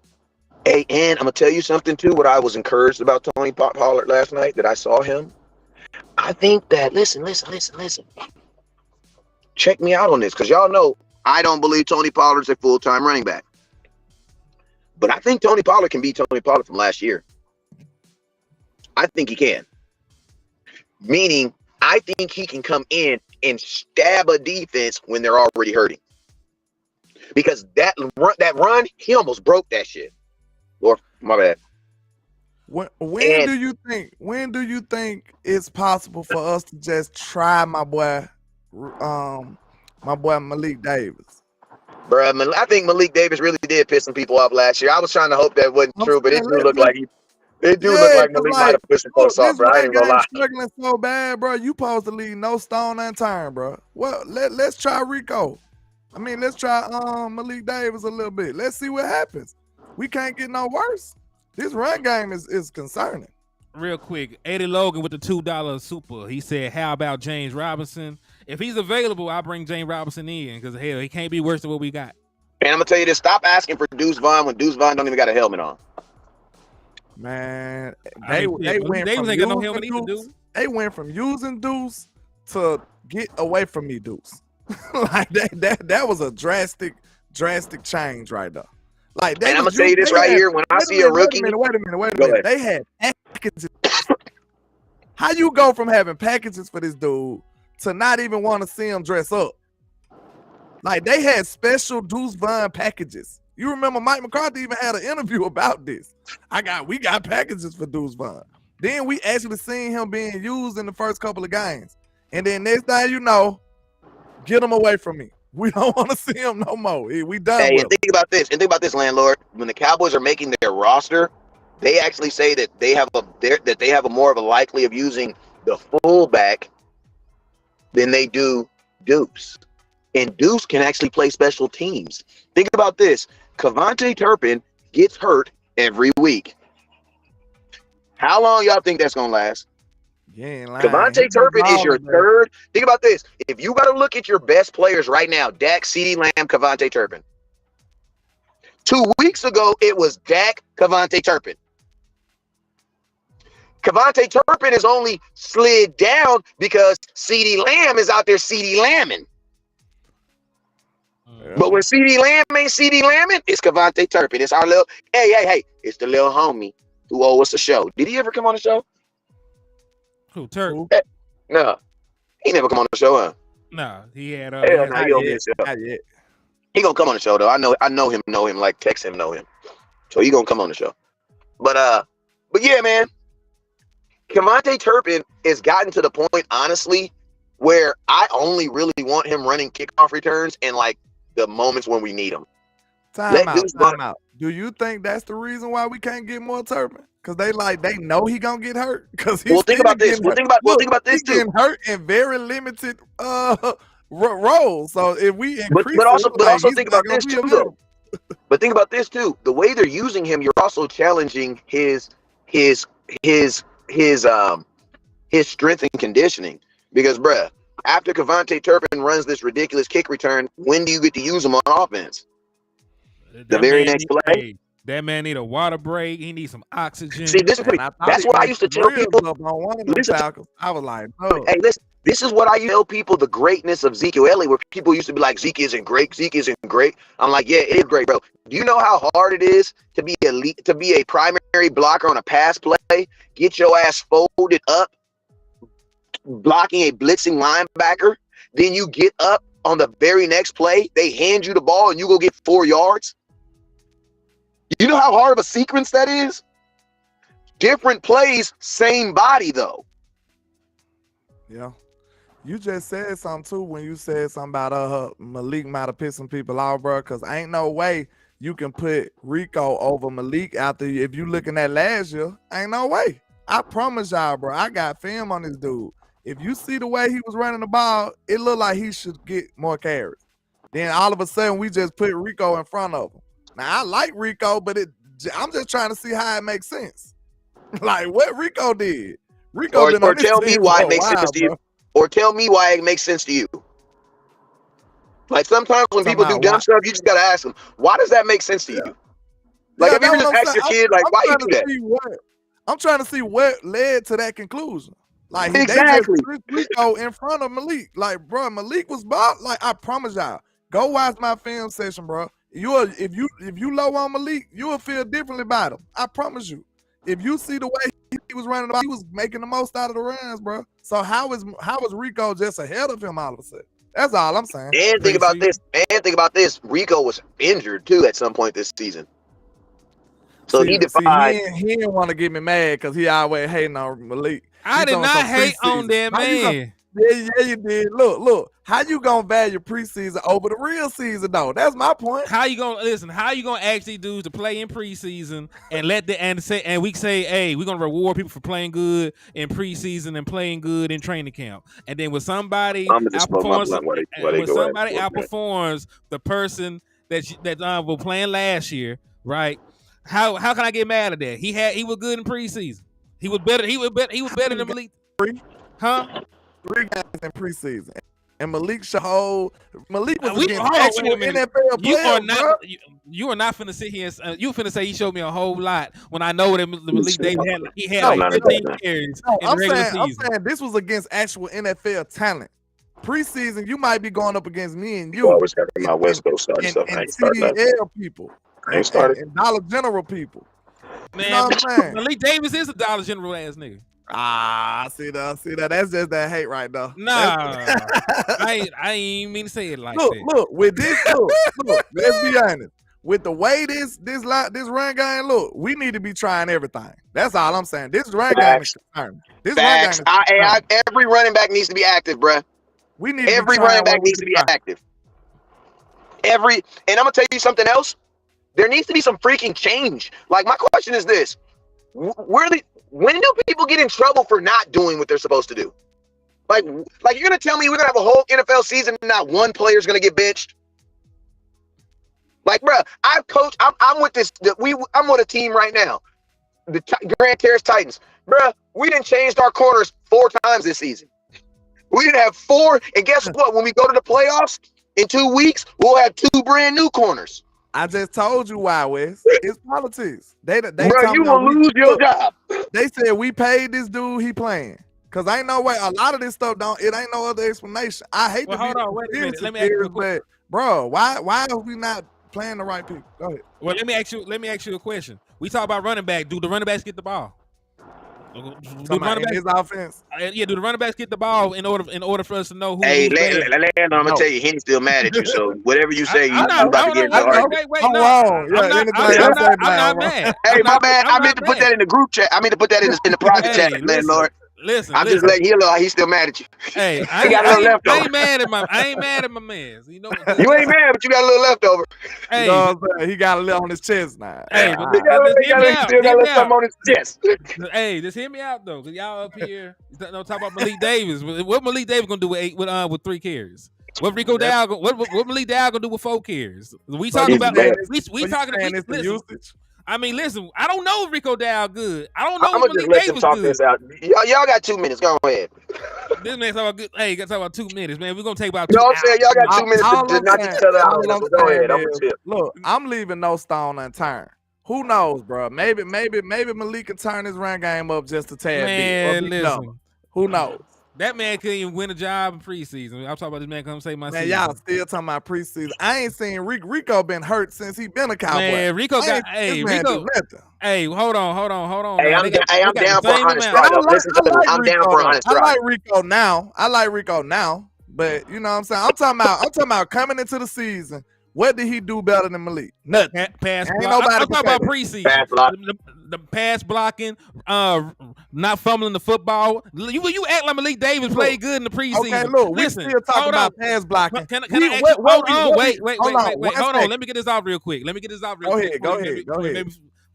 [SPEAKER 2] Hey, and I'm going to tell you something, too, what I was encouraged about Tony Pollard last night that I saw him. I think that, listen. Check me out on this, because y'all know I don't believe Tony Pollard's a full-time running back. But I think Tony Pollard can be Tony Pollard from last year. I think he can. Meaning, I think he can come in and stab a defense when they're already hurting. Because that run, he almost broke that shit. Lord, my bad.
[SPEAKER 3] When do you think it's possible for us to just try my boy Malik Davis?
[SPEAKER 2] Bruh, I think Malik Davis really did piss some people off last year. I was trying to hope that wasn't true, but it do look like Malik might have pushed some folks off, bro. I ain't gonna lie.
[SPEAKER 3] Struggling so bad, bro. You supposed to leave no stone unturned, bro. Well, let's try Rico. I mean, let's try Malik Davis a little bit. Let's see what happens. We can't get no worse. This run game is concerning.
[SPEAKER 1] Real quick, Eddie Logan with the $2 super. He said, how about James Robinson? If he's available, I'll bring James Robinson in because, hell, he can't be worse than what we got.
[SPEAKER 2] And I'm going to tell you this. Stop asking for Deuce Vaughn when Deuce Vaughn don't even got a helmet on.
[SPEAKER 3] Man, they went from using Deuce to get away from me, Deuce. Like that was a drastic change right there. Like,
[SPEAKER 2] and I'm gonna tell you this right here: when I see a rookie,
[SPEAKER 3] wait a minute. They had packages. How you go from having packages for this dude to not even want to see him dress up? Like, they had special Deuce Vaughn packages. You remember Mike McCarthy even had an interview about this. We got packages for Deuce Vaughn. Then we actually seen him being used in the first couple of games, and then next thing you know, get him away from me. We don't want to see him no more. We done.
[SPEAKER 2] Hey, and think about this, LandLord. When the Cowboys are making their roster, they actually say that they have a more of a likely of using the fullback than they do Deuce. And Deuce can actually play special teams. Think about this. Kevontae Turpin gets hurt every week. How long y'all think that's going to last? Kevontae Turpin is your third. Think about this. If you got to look at your best players right now, Dak, CeeDee Lamb, Kevontae Turpin. 2 weeks ago, it was Dak, Kevontae Turpin. Kevontae Turpin is only slid down because CeeDee Lamb is out there CeeDee Lambing. Yeah. But when CeeDee Lamb ain't CeeDee Lambing, it's Kevontae Turpin. It's our little, hey, it's the little homie who owe us a show. Did he ever come on the show?
[SPEAKER 1] Who, Turk?
[SPEAKER 2] No, he never come on the show, huh?
[SPEAKER 1] No, he had.
[SPEAKER 2] He gonna come on the show though. I know him. Like text him, know him. So he gonna come on the show. But yeah, man. Kevontae Turpin has gotten to the point, honestly, where I only really want him running kickoff returns in like the moments when we need him.
[SPEAKER 3] Time out. Do you think that's the reason why we can't get more Turpin? Because they know he gonna get hurt. Because
[SPEAKER 2] think about this. Think about this too.
[SPEAKER 3] Getting hurt in very limited roles. So if we increase,
[SPEAKER 2] but also think about this too, though. But think about this too. The way they're using him, you're also challenging his strength and conditioning. Because, bruh, after Kevontae Turpin runs this ridiculous kick return, when do you get to use him on offense? The very next play.
[SPEAKER 1] That man need a water break. He needs some oxygen.
[SPEAKER 2] See, that's what I used to tell people.
[SPEAKER 3] I was like, oh.
[SPEAKER 2] Hey, listen, this is what I used to tell people the greatness of Ezekiel Elliott, where people used to be like, Zeke isn't great. I'm like, yeah, it is great, bro. Do you know how hard it is to be a primary blocker on a pass play? Get your ass folded up, blocking a blitzing linebacker. Then you get up on the very next play. They hand you the ball and you go get 4 yards. You know how hard of a sequence that is? Different plays, same body, though.
[SPEAKER 3] Yeah. You just said something, too, when you said something about Malik might have pissed some people off, bro, because ain't no way you can put Rico over Malik after if you looking at last year. Ain't no way. I promise y'all, bro, I got film on this dude. If you see the way he was running the ball, it looked like he should get more carries. Then all of a sudden, we just put Rico in front of him. Now, I like Rico, but I'm just trying to see how it makes sense. Like what Rico did. Rico been
[SPEAKER 2] or
[SPEAKER 3] on this
[SPEAKER 2] tell
[SPEAKER 3] team
[SPEAKER 2] me
[SPEAKER 3] for
[SPEAKER 2] why
[SPEAKER 3] a
[SPEAKER 2] it makes
[SPEAKER 3] while,
[SPEAKER 2] sense to you.
[SPEAKER 3] bro.
[SPEAKER 2] Or tell me why it makes sense to you. Like sometimes when people do dumb stuff, you just gotta ask them, why does that make sense to you? Like, have you ever just asked your kid, like, why you do that?
[SPEAKER 3] I'm trying to see what led to that conclusion. Like they just
[SPEAKER 2] Exactly.
[SPEAKER 3] put Rico in front of Malik. Like, bro, Malik was bought. Like, I promise y'all, go watch my film session, bro. If you low on Malik, you will feel differently about him. I promise you. If you see the way he was running, he was making the most out of the runs, bro. So how is Rico just ahead of him all of a sudden? That's all I'm saying.
[SPEAKER 2] And think about this. Rico was injured too at some point this season. So he defied.
[SPEAKER 3] He didn't want to get me mad because he always hating on Malik.
[SPEAKER 1] I did not hate on that man.
[SPEAKER 3] Yeah, you did. Look. How you gonna value preseason over the real season though? That's my point.
[SPEAKER 1] How you gonna ask these dudes to play in preseason and we say, hey, we're gonna reward people for playing good in preseason and playing good in training camp, and then when somebody outperforms the person that was playing last year, right? How can I get mad at that? He was good in preseason. He was better than Malik. Huh?
[SPEAKER 3] 3 games in preseason. And Malik was against
[SPEAKER 1] actual
[SPEAKER 3] NFL players.
[SPEAKER 1] You are not finna sit here and you finna say he showed me a whole lot when I know that Malik Davis had like 15 carries in the regular season.
[SPEAKER 3] I'm saying this was against actual NFL talent. Preseason, you might be going up against me and you.
[SPEAKER 2] I was having my West Coast starting stuff.
[SPEAKER 3] And CDL people. And Dollar General people.
[SPEAKER 1] Man, you know what I'm saying? Malik Davis is a Dollar General ass nigga.
[SPEAKER 3] See that. That's just that hate right now.
[SPEAKER 1] Nah, I ain't mean to say it like that.
[SPEAKER 3] Look, with this, look, let's be honest. With the way this run game look, we need to be trying everything. That's all I'm saying. This run game is concerning.
[SPEAKER 2] Every running back needs to be active, bruh. Every running back needs to be active. And I'm gonna tell you something else. There needs to be some freaking change. Like, my question is this: when do people get in trouble for not doing what they're supposed to do? Like you're gonna tell me we're gonna have a whole NFL season and not one player's gonna get benched? Like, bro, I've coached. I'm with this. I'm with a team right now, the Grand Terrace Titans. Bro, we didn't change our corners 4 times this season. We didn't have 4, and guess what? When we go to the playoffs in 2 weeks, we'll have 2 brand new corners.
[SPEAKER 3] I just told you why, Wes. It's politics. They
[SPEAKER 2] bro, you will lose your job.
[SPEAKER 3] They said we paid this dude, he playing. Cause ain't no way. A lot of this stuff it ain't no other explanation. I hate to
[SPEAKER 1] hold on, wait a minute. Let me ask you,
[SPEAKER 3] but bro, why are we not playing the right people? Go ahead.
[SPEAKER 1] Well, let me ask you a question. We talk about running back. Do the running backs get the ball?
[SPEAKER 3] Do his offense?
[SPEAKER 1] Yeah, do the running backs get the ball in order for us to know who?
[SPEAKER 2] Hey, I'm gonna tell you, Henny's still mad at you. So whatever you say, you about to get into argument.
[SPEAKER 1] I'm not mad.
[SPEAKER 2] Hey, my bad. I meant to put that in the group chat. I meant to put that in the private chat, LandLord.
[SPEAKER 1] Listen,
[SPEAKER 2] I'm just letting you know he's still mad at you.
[SPEAKER 1] Hey, I ain't mad at my man. You know,
[SPEAKER 2] you ain't mad, but you got a little leftover.
[SPEAKER 1] Hey,
[SPEAKER 3] you know what I'm saying? He got a little on his chest now.
[SPEAKER 1] Hey,
[SPEAKER 2] but he got a little something on his chest.
[SPEAKER 1] Hey, just hear me out though, cause y'all up here don't talk about Malik Davis. What Malik Davis gonna do with 3 carries? What Rico Dow? What Malik Dow gonna do with 4 carries? We talking about we talking about the usage. I mean, listen, I don't know Rico Dow good. I don't know
[SPEAKER 2] I'm gonna just let them talk good. This out. Y'all got 2 minutes. Go ahead.
[SPEAKER 1] This man talking about good. Hey, got talk about 2 minutes, man. We're gonna take about.
[SPEAKER 2] You know what I'm saying? Y'all got 2 minutes to knock each other out. Go ahead.
[SPEAKER 3] Look, I'm leaving no stone unturned. Who knows, bro? Maybe Malik can turn his run game up just a tad bit.
[SPEAKER 1] Listen.
[SPEAKER 3] Who knows?
[SPEAKER 1] That man couldn't even win a job in preseason. I'm talking about this man come save my season.
[SPEAKER 3] Y'all still talking about preseason. I ain't seen Rico been hurt since he been a Cowboy.
[SPEAKER 1] Man, Rico got Rico. Hey, hold on.
[SPEAKER 2] Hey, I'm down for honest struggle. Listen to me. I'm down for honest struggle.
[SPEAKER 3] I like Rico now. But you know what I'm saying? I'm talking about coming into the season. What did he do better than Malik? Nothing.
[SPEAKER 1] I'm talking about preseason. The pass blocking, not fumbling the football. You act like Malik Davis played good in the preseason.
[SPEAKER 3] Okay, look, we still talking about pass blocking.
[SPEAKER 1] Can I ask you? Wait. Hold on. Let me get this off real quick.
[SPEAKER 3] Go ahead.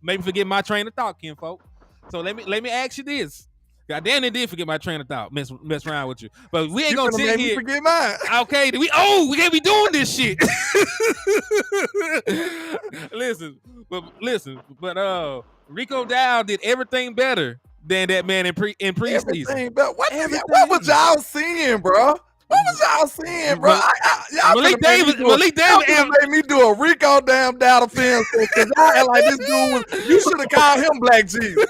[SPEAKER 1] Maybe forget my train of thought, kinfolk. So let me ask you this. God damn, it did forget my train of thought. Mess around with you, but we ain't gonna sit here.
[SPEAKER 3] Forget mine.
[SPEAKER 1] Okay, we can't be doing this shit. listen, but Rico Dowd did everything better than that man in preseason.
[SPEAKER 3] Everything, but what was y'all seeing, bro? What was y'all seeing, bro? Y'all
[SPEAKER 1] Malik Davis
[SPEAKER 3] made me do a Rico damn Dowd film because y'all act like this dude was. You should have called him Black Jesus.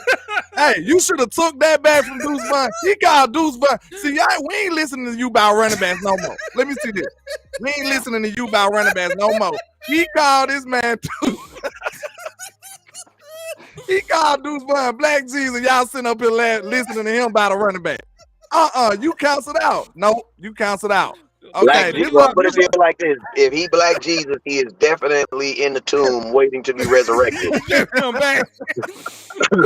[SPEAKER 3] Hey, you should have took that back from Deuce Vaughn. He called Deuce Vaughn. See, we ain't listening to you about running backs no more. Let me see this. We ain't listening to you about running backs no more. He called this man too. He called Deuce Vaughn Black Jesus. Y'all sitting up here listening to him about a running back. You canceled out. No, you canceled out. Okay,
[SPEAKER 2] Black Jesus, put it like this: if he Black Jesus, he is definitely in the tomb waiting to be resurrected.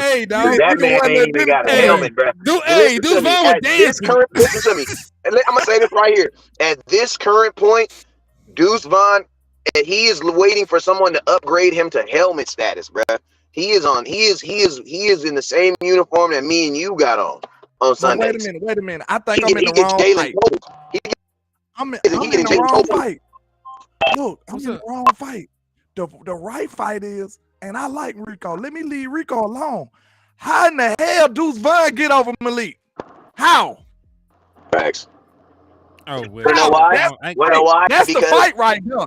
[SPEAKER 1] Hey, dog,
[SPEAKER 2] that man ain't even got a helmet, bro.
[SPEAKER 1] Deuce Vaughn was dancing.
[SPEAKER 2] Listen to me. I'm gonna say this right here. At this current point, Deuce Vaughn, he is waiting for someone to upgrade him to helmet status, bro. He is in the same uniform that me and you got on Sunday.
[SPEAKER 3] Wait a minute. I think I'm in the wrong fight. I'm in the wrong fight. Look, I'm in the wrong fight. The right fight is, and I like Rico. Let me leave Rico alone. How in the hell Deuce Vaughn get over Malik? How?
[SPEAKER 2] Facts.
[SPEAKER 1] Oh, well.
[SPEAKER 2] You know why?
[SPEAKER 3] That's the fight right there.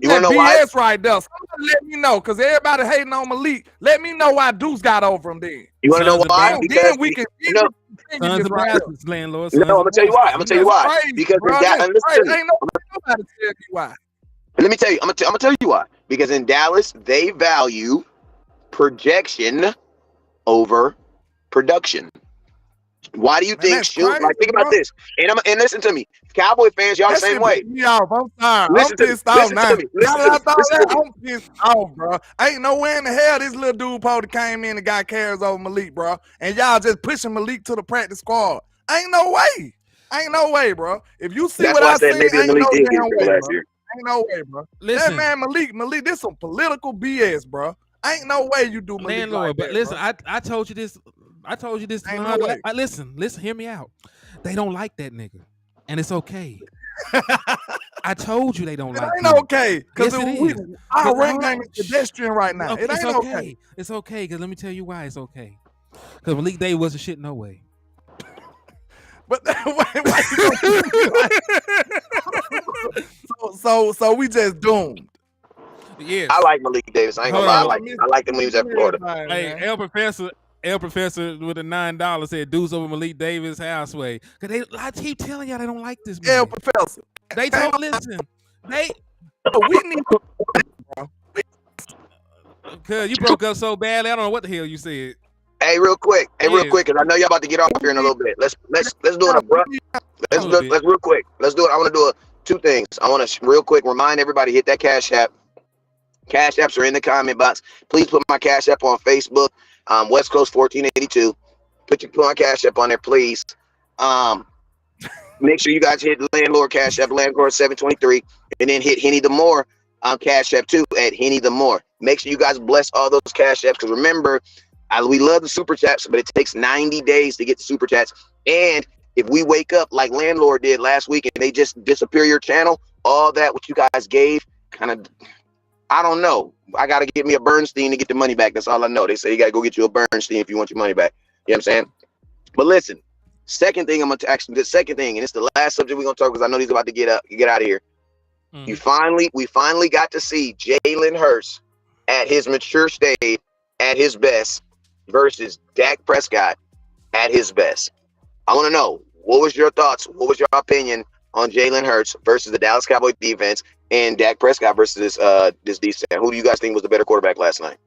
[SPEAKER 2] You wanna know why?
[SPEAKER 3] Right there. Somebody let me know, because everybody hating on Malik. Let me know why Deuce got over him then.
[SPEAKER 2] You want to know why? Because
[SPEAKER 3] then we can
[SPEAKER 1] Sons of Bastards, LandLord.
[SPEAKER 2] No, I'm gonna tell you why.
[SPEAKER 3] Crazy,
[SPEAKER 2] because
[SPEAKER 3] bro, ain't nobody tell you why.
[SPEAKER 2] Let me tell you. I'm gonna tell you why. Because in Dallas, they value projection over production. Why do you think? Think about this. And listen to me, Cowboy fans, y'all the same way.
[SPEAKER 3] I'm sorry. I'm pissed off now. I'm pissed off, bro. Ain't no way in the hell this little dude probably came in and got carries over Malik, bro. And y'all just pushing Malik to the practice squad. Ain't no way, bro. If you see what I said, ain't no way, bro.
[SPEAKER 1] Listen,
[SPEAKER 3] that man Malik, this some political BS, bro. Ain't no way you do Malik
[SPEAKER 1] LandLord,
[SPEAKER 3] like
[SPEAKER 1] but
[SPEAKER 3] that,
[SPEAKER 1] listen,
[SPEAKER 3] bro.
[SPEAKER 1] I told you this.
[SPEAKER 3] Ain't no way.
[SPEAKER 1] Listen, hear me out. They don't like that nigga, and it's okay. I told you they don't like him.
[SPEAKER 3] It ain't okay, because
[SPEAKER 1] yes,
[SPEAKER 3] our run game is pedestrian right now.
[SPEAKER 1] Okay,
[SPEAKER 3] it ain't okay.
[SPEAKER 1] It's okay, because let me tell you why it's okay. Because Malik Day wasn't shit no way.
[SPEAKER 3] But so we just doomed.
[SPEAKER 1] Yes.
[SPEAKER 2] I like Malik Davis. I ain't gonna lie. I like him when he was at Florida.
[SPEAKER 1] Hey, El Professor with a $9 said Deuce over Malik Davis houseway. Cause I keep telling y'all they don't like this man.
[SPEAKER 3] El Professor.
[SPEAKER 1] They don't listen.
[SPEAKER 3] We need bro.
[SPEAKER 1] Cause you broke up so badly. I don't know what the hell you said.
[SPEAKER 2] Hey, real quick, because I know y'all about to get off here in a little bit. Let's do it abrupt. Let's real quick. Let's do it. I want to do two things. I want to real quick remind everybody, hit that Cash App. Cash Apps are in the comment box. Please put my Cash App on Facebook. West Coast 1482. Put my Cash App on there, please. Make sure you guys hit LandLord Cash App, LandLord 723, and then hit Henny the More on Cash App too at Henny the More. Make sure you guys bless all those Cash Apps, because remember, we love the super chats, but it takes 90 days to get the super chats. And if we wake up like LandLord did last week and they just disappear your channel, all that what you guys gave kind of, I don't know. I got to get me a Bernstein to get the money back. That's all I know. They say you got to go get you a Bernstein if you want your money back. You know what I'm saying? But listen, second thing, and it's the last subject we're going to talk, because I know he's about to get out of here. We finally got to see Jalen Hurts at his mature stage, at his best, versus Dak Prescott at his best. I want to know, what was your thoughts? What was your opinion on Jalen Hurts versus the Dallas Cowboys defense, and Dak Prescott versus this defense? Who do you guys think was the better quarterback last night?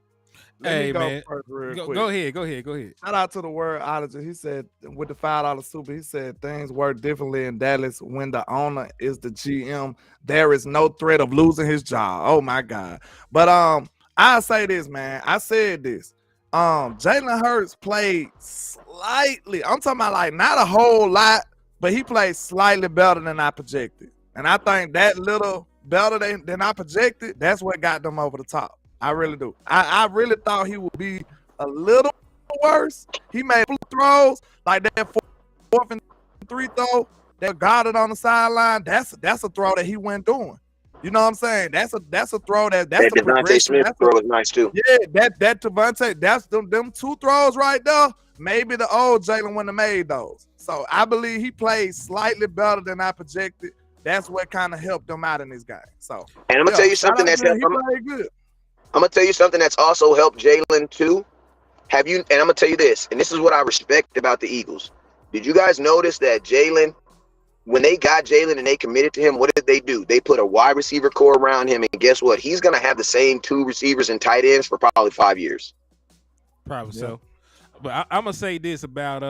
[SPEAKER 1] Hey, man. Go ahead.
[SPEAKER 3] Shout out to the word auditor. He said, with the $5 super, he said things work differently in Dallas when the owner is the GM. There is no threat of losing his job. Oh my God. But I'll say this, man. I said this. Jalen Hurts played slightly. I'm talking about like not a whole lot, but he played slightly better than I projected. And I think that little better than I projected, that's what got them over the top. I really do. I really thought he would be a little worse. He made throws like that 4th and 3 throw that got it on the sideline. That's a throw that he wasn't doing. You know what I'm saying? That's a throw that's
[SPEAKER 2] That
[SPEAKER 3] a
[SPEAKER 2] Devontae
[SPEAKER 3] progression.
[SPEAKER 2] Smith
[SPEAKER 3] That's
[SPEAKER 2] throw is nice too.
[SPEAKER 3] yeah, that Devontae, that's them two throws right there. Maybe the old Jalen wouldn't have made those. So I believe he played slightly better than I projected. That's what kind of helped them out in this game. So
[SPEAKER 2] And I'm gonna tell you something
[SPEAKER 3] he played good.
[SPEAKER 2] I'm gonna tell you something that's also helped Jalen too. And I'm gonna tell you this, and this is what I respect about the Eagles. Did you guys notice that Jalen, when they got Jalen and they committed to him, what did they do? They put a wide receiver core around him, and guess what? He's gonna have the same 2 receivers and tight ends for probably 5 years.
[SPEAKER 1] Probably so. But I'm gonna say this about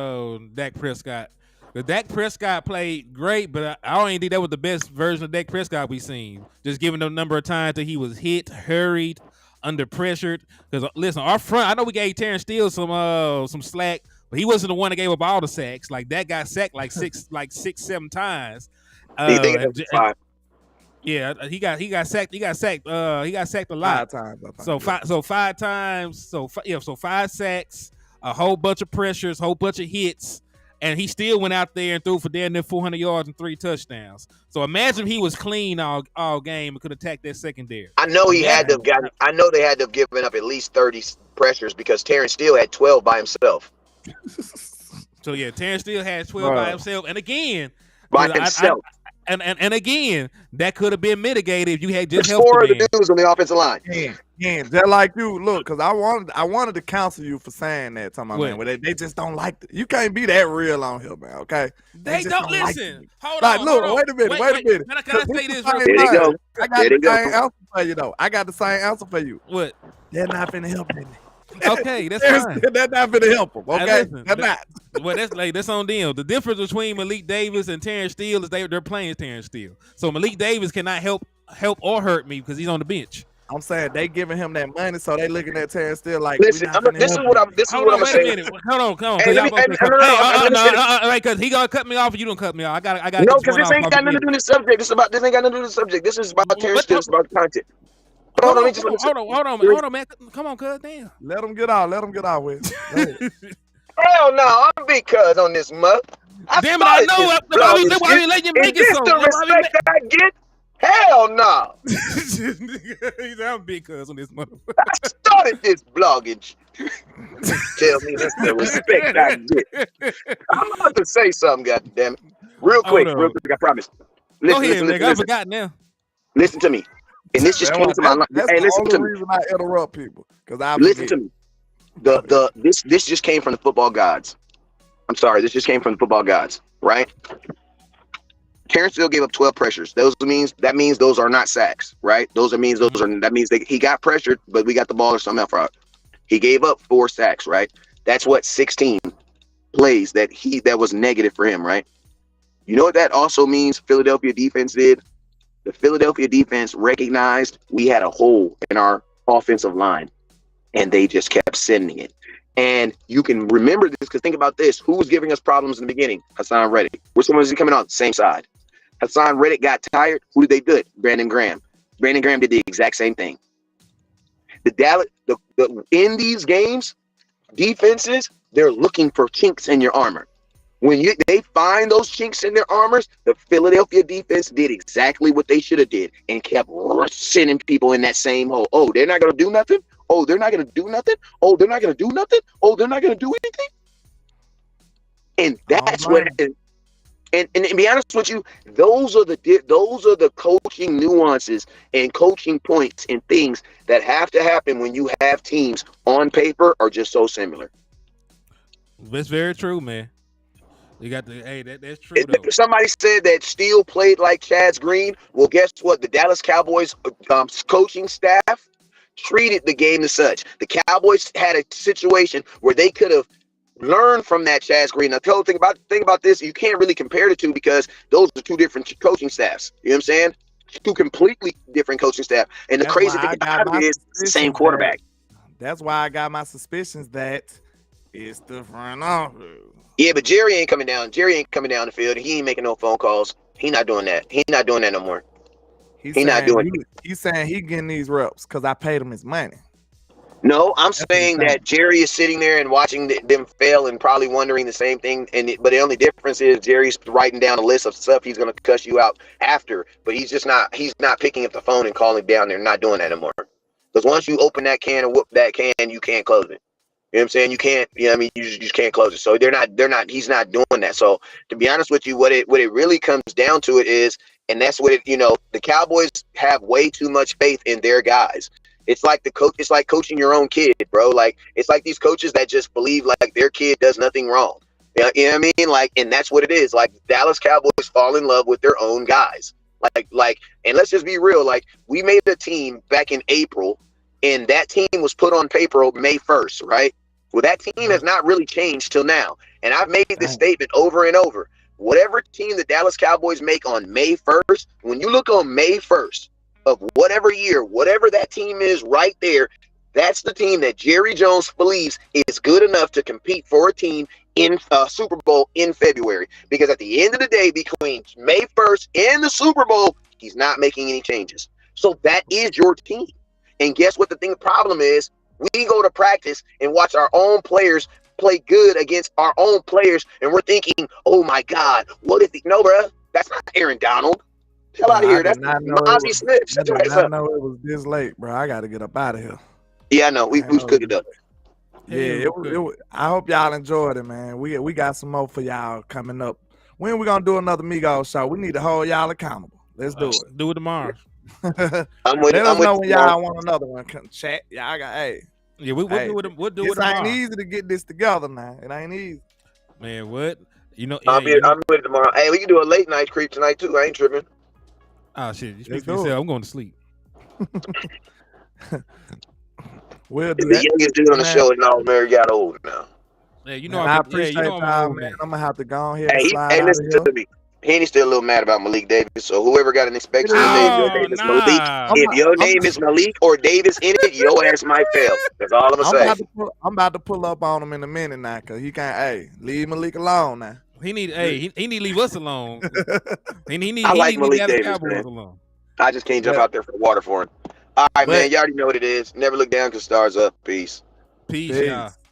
[SPEAKER 1] Dak Prescott. The Dak Prescott played great, but I don't even think that was the best version of Dak Prescott we've seen. Just given the number of times that he was hit, hurried, under pressured. Because listen, our front, I know we gave Terrence Steele some slack, but he wasn't the one that gave up all the sacks. Like that got sacked like six, 7 times. Yeah, he got sacked. He got sacked a lot.
[SPEAKER 3] 5 times.
[SPEAKER 1] So 5 times. So 5 sacks, a whole bunch of pressures, whole bunch of hits, and he still went out there and threw for damn near 400 yards and 3 touchdowns. So imagine if he was clean all game and could attack that secondary.
[SPEAKER 2] I know they had to have given up at least 30 pressures because Terrence Steele had 12 by himself.
[SPEAKER 1] So yeah, Terrence Steele had 12 by himself, and again,
[SPEAKER 2] by himself.
[SPEAKER 1] And again, that could have been mitigated if you had just helped
[SPEAKER 2] 4 of the dudes on the offensive line.
[SPEAKER 3] Yeah, they're like you. Look, because I wanted to counsel you for saying that. Talking about, man, they just don't like you. Can't be that real on here, man. Okay,
[SPEAKER 1] they don't listen.
[SPEAKER 3] Like
[SPEAKER 1] hold
[SPEAKER 3] like,
[SPEAKER 1] on.
[SPEAKER 3] Look,
[SPEAKER 1] hold on.
[SPEAKER 3] wait a minute.
[SPEAKER 1] Can I say this?
[SPEAKER 2] There you go.
[SPEAKER 3] I got the same answer for you though. I got the same answer for you.
[SPEAKER 1] What?
[SPEAKER 3] They're not finna help them.
[SPEAKER 1] Okay, that's fine.
[SPEAKER 3] They're not finna help them. Okay, they're not.
[SPEAKER 1] Well, that's on them. The difference between Malik Davis and Terrence Steele is they're playing Terrence Steele. So Malik Davis cannot help or hurt me because he's on the bench.
[SPEAKER 3] I'm saying they giving him that money, so they looking at Terrence Steele like.
[SPEAKER 2] Listen, this is what I'm saying.
[SPEAKER 1] Hold on. Because he gonna cut me off, and you don't cut me off. I got.
[SPEAKER 2] No, because this ain't got nothing to do with the subject. This ain't got nothing to do with the subject. This is about Terrence Steele. It's about the content. Hold on, man. Come on, cuz. Damn.
[SPEAKER 3] Let him get out with.
[SPEAKER 2] Hell no, I'm big cuz on this month.
[SPEAKER 1] Damn it, I know. That's why we letting you make it so.
[SPEAKER 2] The respect I get? Hell no.
[SPEAKER 1] He's I'm big cuz on this motherfucker.
[SPEAKER 2] I started this blogging. Tell me that's the respect I get. I'm about to say something, goddammit. Real quick, I promise.
[SPEAKER 1] Go ahead, nigga. I forgot now.
[SPEAKER 2] Listen to me. And this just came to my life.
[SPEAKER 3] That's the only reason I interrupt people.
[SPEAKER 2] Listen to me. This just came from the football gods. I'm sorry, this just came from the football gods, right? Terrence Steele gave up 12 pressures. That means those are not sacks, right? That means he got pressured, but we got the ball or something else. He gave up 4 sacks, right? That's what 16 plays that was negative for him, right? You know what that also means Philadelphia defense did? The Philadelphia defense recognized we had a hole in our offensive line, and they just kept sending it. And you can remember this because think about this. Who was giving us problems in the beginning? Hassan Reddick. Which one was he coming on? Same side. Hassan Reddick got tired. Who did they do it? Brandon Graham. Brandon Graham did the exact same thing. In these games, defenses, they're looking for chinks in your armor. When they find those chinks in their armors, the Philadelphia defense did exactly what they should have did and kept sending people in that same hole. Oh, they're not going to do nothing? Oh, they're not going to do nothing? Oh, they're not going to do nothing? Oh, they're not going to do anything? And that's what – and to be honest with you, those are the coaching nuances and coaching points and things that have to happen when you have teams on paper are just so similar.
[SPEAKER 1] That's very true, man. You got that's true. Though.
[SPEAKER 2] Somebody said that Steele played like Chaz Green. Well, guess what? The Dallas Cowboys coaching staff treated the game as such. The Cowboys had a situation where they could have learned from that Chaz Green. Now, think about this. You can't really compare the two because those are 2 different coaching staffs. You know what I'm saying? 2 completely different coaching staff. And the crazy thing about it is the same quarterback.
[SPEAKER 3] That's why I got my suspicions that it's the front office.
[SPEAKER 2] Yeah, but Jerry ain't coming down. Jerry ain't coming down the field. He ain't making no phone calls. He not doing that. He not doing that no more. He's saying he getting these reps because I paid him his money. No, I'm
[SPEAKER 3] That's what he's
[SPEAKER 2] saying
[SPEAKER 3] saying.
[SPEAKER 2] that Jerry is sitting there and watching them fail and probably wondering the same thing. But the only difference is Jerry's writing down a list of stuff he's going to cuss you out after. But he's not picking up the phone and calling down there. Not doing that anymore. Because once you open that can and whoop that can, you can't close it. You know what I'm saying? You can't. You know what I mean? You just can't close it. So he's not doing that. So to be honest with you, what it really comes down to it is, and that's what the Cowboys have way too much faith in their guys. It's like it's like coaching your own kid, bro. Like, it's like these coaches that just believe like their kid does nothing wrong. You know what I mean? Like, and that's what it is. Like, Dallas Cowboys fall in love with their own guys. And let's just be real. Like, we made a team back in April, and that team was put on paper May 1st, right? Well, that team has not really changed till now. And I've made this statement over and over. Whatever team the Dallas Cowboys make on May 1st, when you look on May 1st of whatever year, whatever that team is right there, that's the team that Jerry Jones believes is good enough to compete for a team in Super Bowl in February. Because at the end of the day, between May 1st and the Super Bowl, he's not making any changes. So that is your team. And guess what the problem is? We go to practice and watch our own players play good against our own players, and we're thinking, oh my God, what if no, bro? That's not Aaron Donald. Hell out of here. That's Mozzie Smith.
[SPEAKER 3] I did not know it was this late, bro. I got to get up out of here.
[SPEAKER 2] Yeah, I know. We was cooking up.
[SPEAKER 3] Yeah, it was, I hope y'all enjoyed it, man. We got some more for y'all coming up. When we gonna do another Migos show? We need to hold y'all accountable. Let's do it.
[SPEAKER 1] Do it tomorrow.
[SPEAKER 3] Let us know when y'all want another one. Chat. Y'all got
[SPEAKER 1] Yeah, we'll do it. We'll do it tomorrow.
[SPEAKER 3] It ain't easy to get this together now. It ain't easy.
[SPEAKER 1] Man, what?
[SPEAKER 2] I'm ready tomorrow. Hey, we can do a late night creep tonight too. I ain't tripping.
[SPEAKER 1] Oh shit! You speak for yourself. I'm going to sleep.
[SPEAKER 3] We'll do
[SPEAKER 2] the youngest dude on the show is now Mary got old now.
[SPEAKER 1] Yeah,
[SPEAKER 3] I appreciate y'all, man. I'm gonna have to go on here.
[SPEAKER 2] Hey, listen to me. Henny's still a little mad about Malik Davis. So whoever got an inspection name is Malik. If your name is Malik or Davis in it, your ass might fail. That's all I'm gonna say.
[SPEAKER 3] I'm about to pull up on him in a minute now, cause he can't. Hey, leave Malik alone now.
[SPEAKER 1] He need to leave us alone.
[SPEAKER 2] I like Malik Davis, man. Alone. I just can't jump out there for the water for him. All right, man. You already know what it is. Never look down because stars up. Peace.
[SPEAKER 1] Peace, y'all.